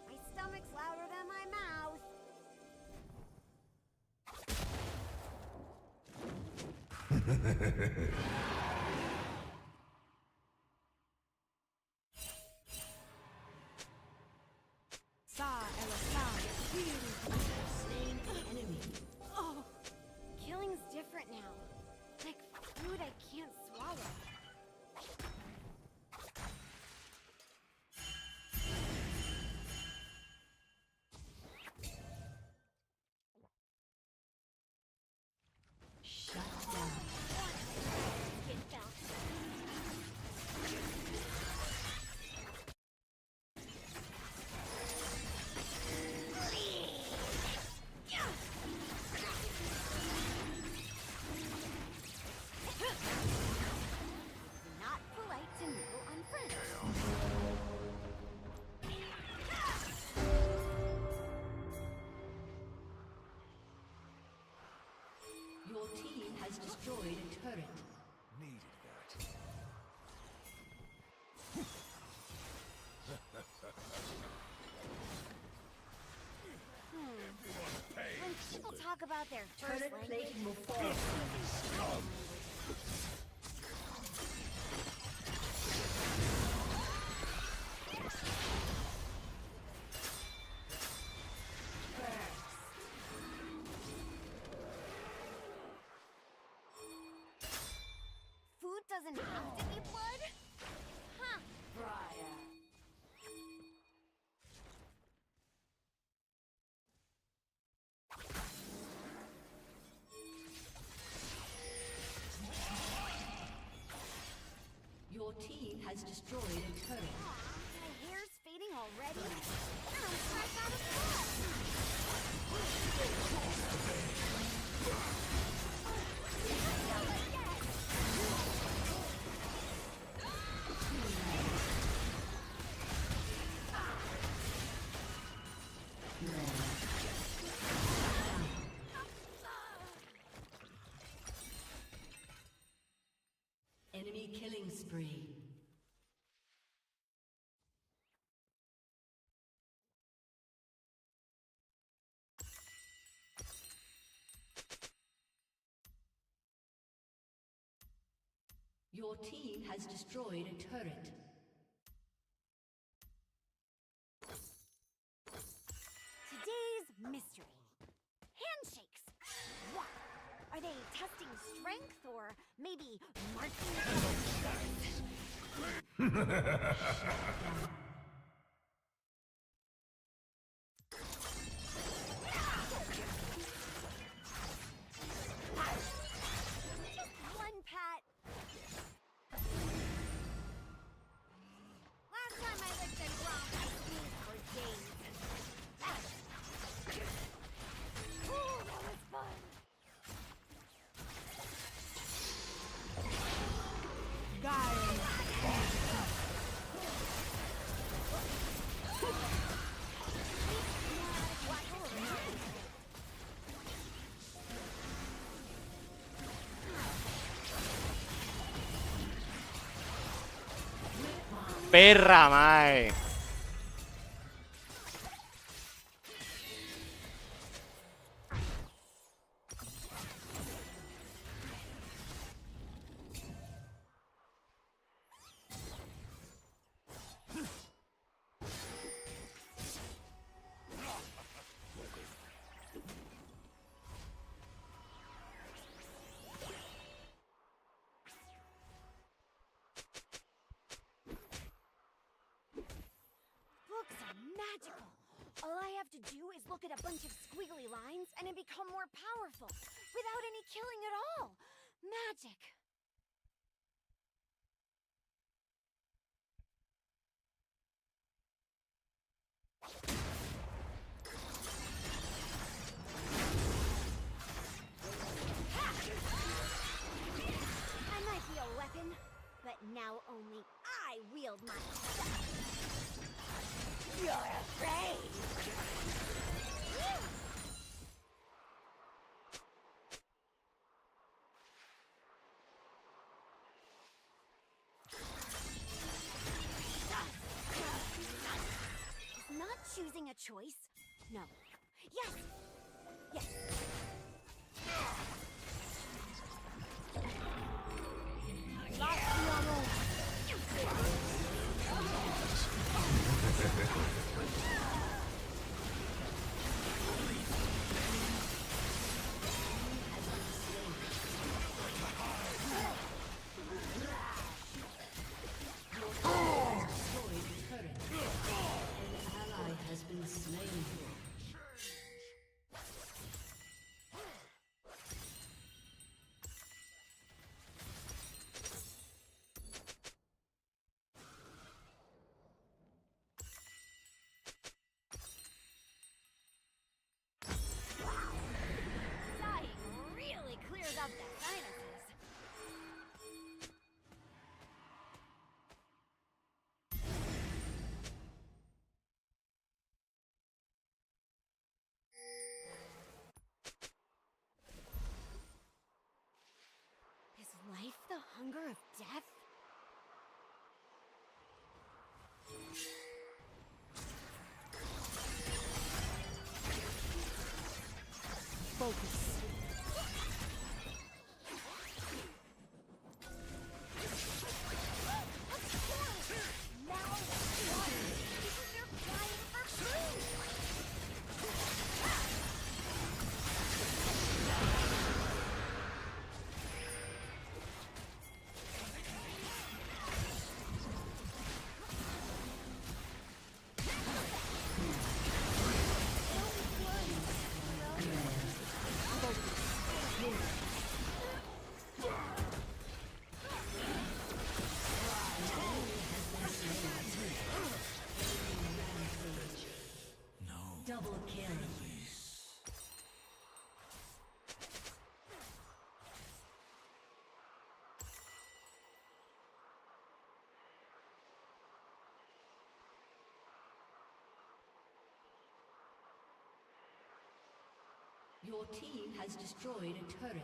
My stomach's louder than my mouth. Slain an enemy. Oh, killing's different now. Like food I can't swallow. Shut down. Get felt. Not polite to nibble on friends. Your team has destroyed a turret. Needed that. When people talk about their first Turret language, plating will fall. food doesn't have to be blood? Huh. Briar. has destroyed a turret. My hair's fading already. I'm fresh out of bed. Enemy killing spree. Your team has destroyed a turret. Today's mystery. Handshakes. What? Are they testing strength or maybe marking Just one pat. Last time I licked a Gronk, I sneezed for days. Ooh, that was fun. Perra, mae. Books are magical. All I have to do is look at a bunch of squiggly lines and I become more powerful without any killing at all. Magic. I might be a weapon, but now only I wield my stuff. You're afraid. Is not choosing a choice? No. Yes. Yes. Life the hunger of death? Focus. Your team has destroyed a turret.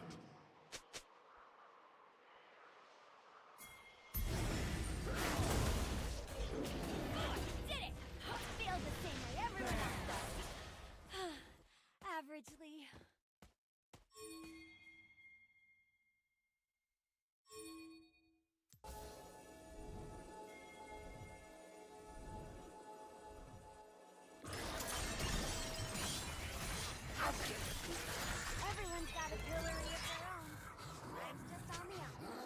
Did it! Feels the same way everyone else does. Averagely. Everyone's got a pillory of their own. Mine's just on the outside.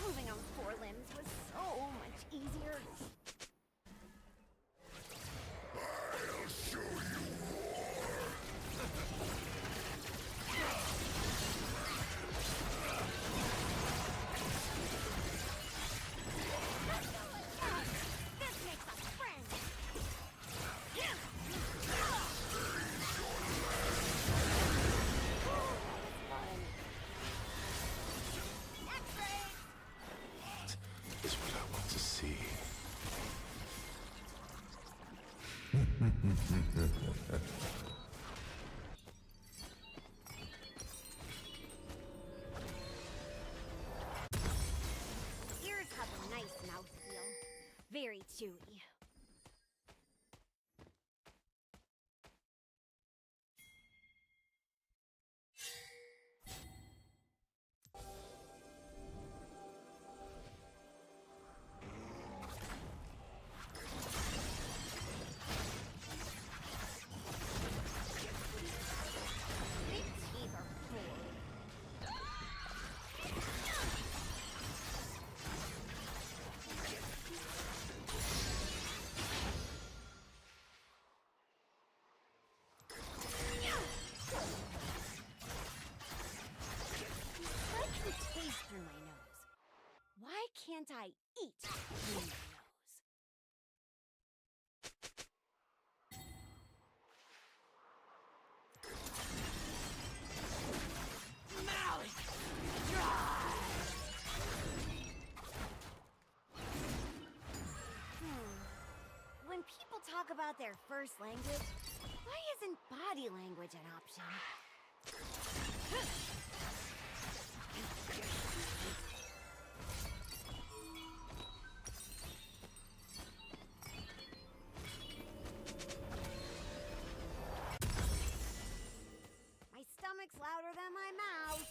Moving on 4 limbs was so much easier. This makes us friends. Is what I want to see. Ears have a nice mouthfeel. Very chewy. Big teeth are cool. Like the taste through my nose. Why can't I eat through my nose? Malik! When people talk about their first language, why isn't body language an option? My stomach's louder than my mouth.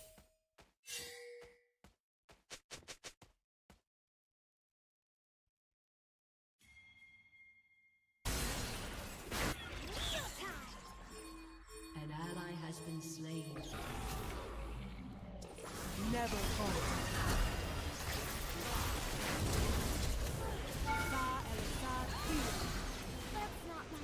Meal time! An ally has been slain. Never fall. That's not my...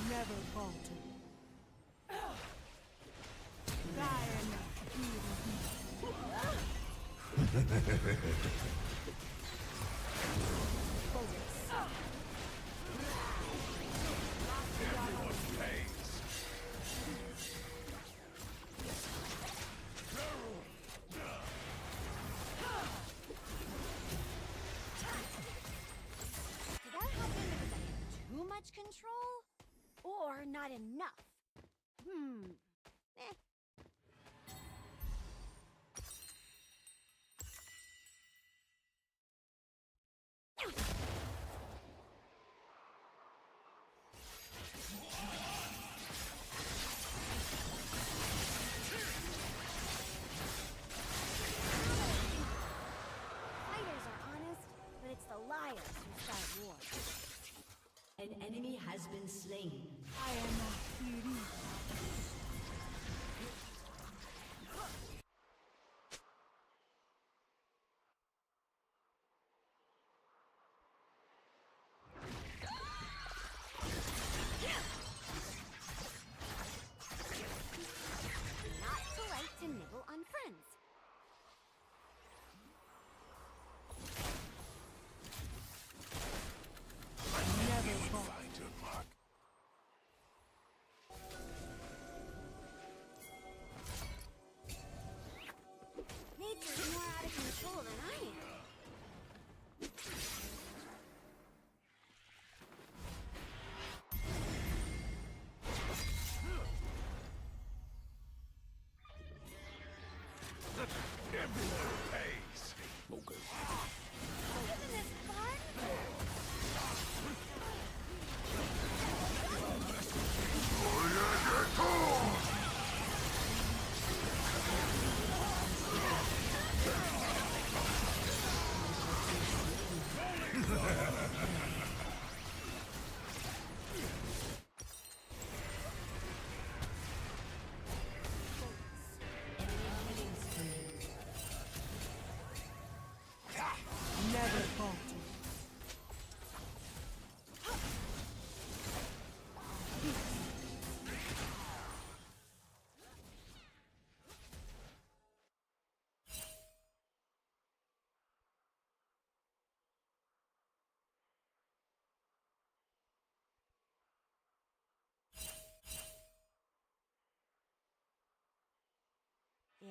Never falter. Ganas, Did that happen because I had too much control? Or not enough? Eh. Fighters are honest, but it's the liars who start war. An enemy has been slain. I am not beauty.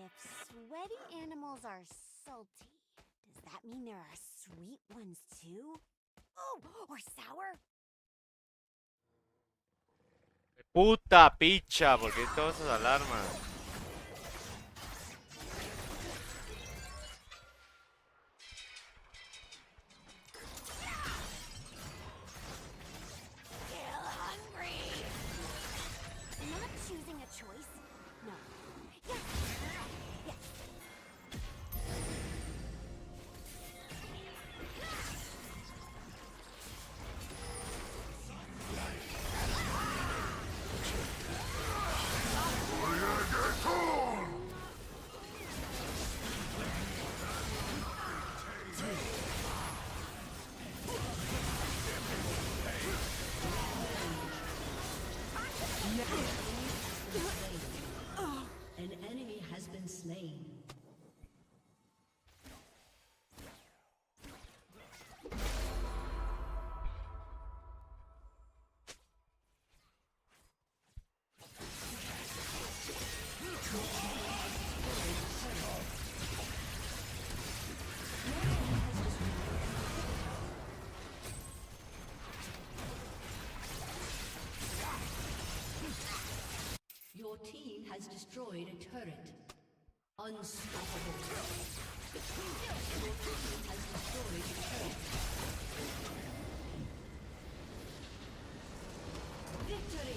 If sweaty animals are salty, does that mean there are sweet ones too? Oh, or sour? Puta picha, ¿por qué todas esas alarmas? Still hungry. Not choosing a choice. No. Yes. Yes. An enemy has been slain. Your team has destroyed a turret. Unstoppable. Your team has destroyed a turret. Victory!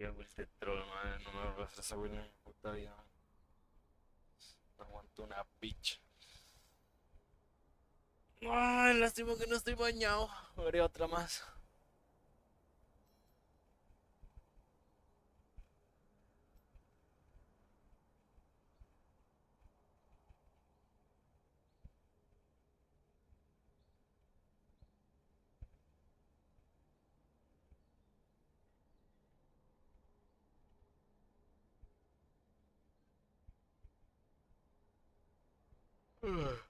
Yo este troll, madre, no me voy a hacer esa buena en mi puta vida. No aguanto una bitch. Ay, lástima que no estoy bañado. Veré otra más. Ugh.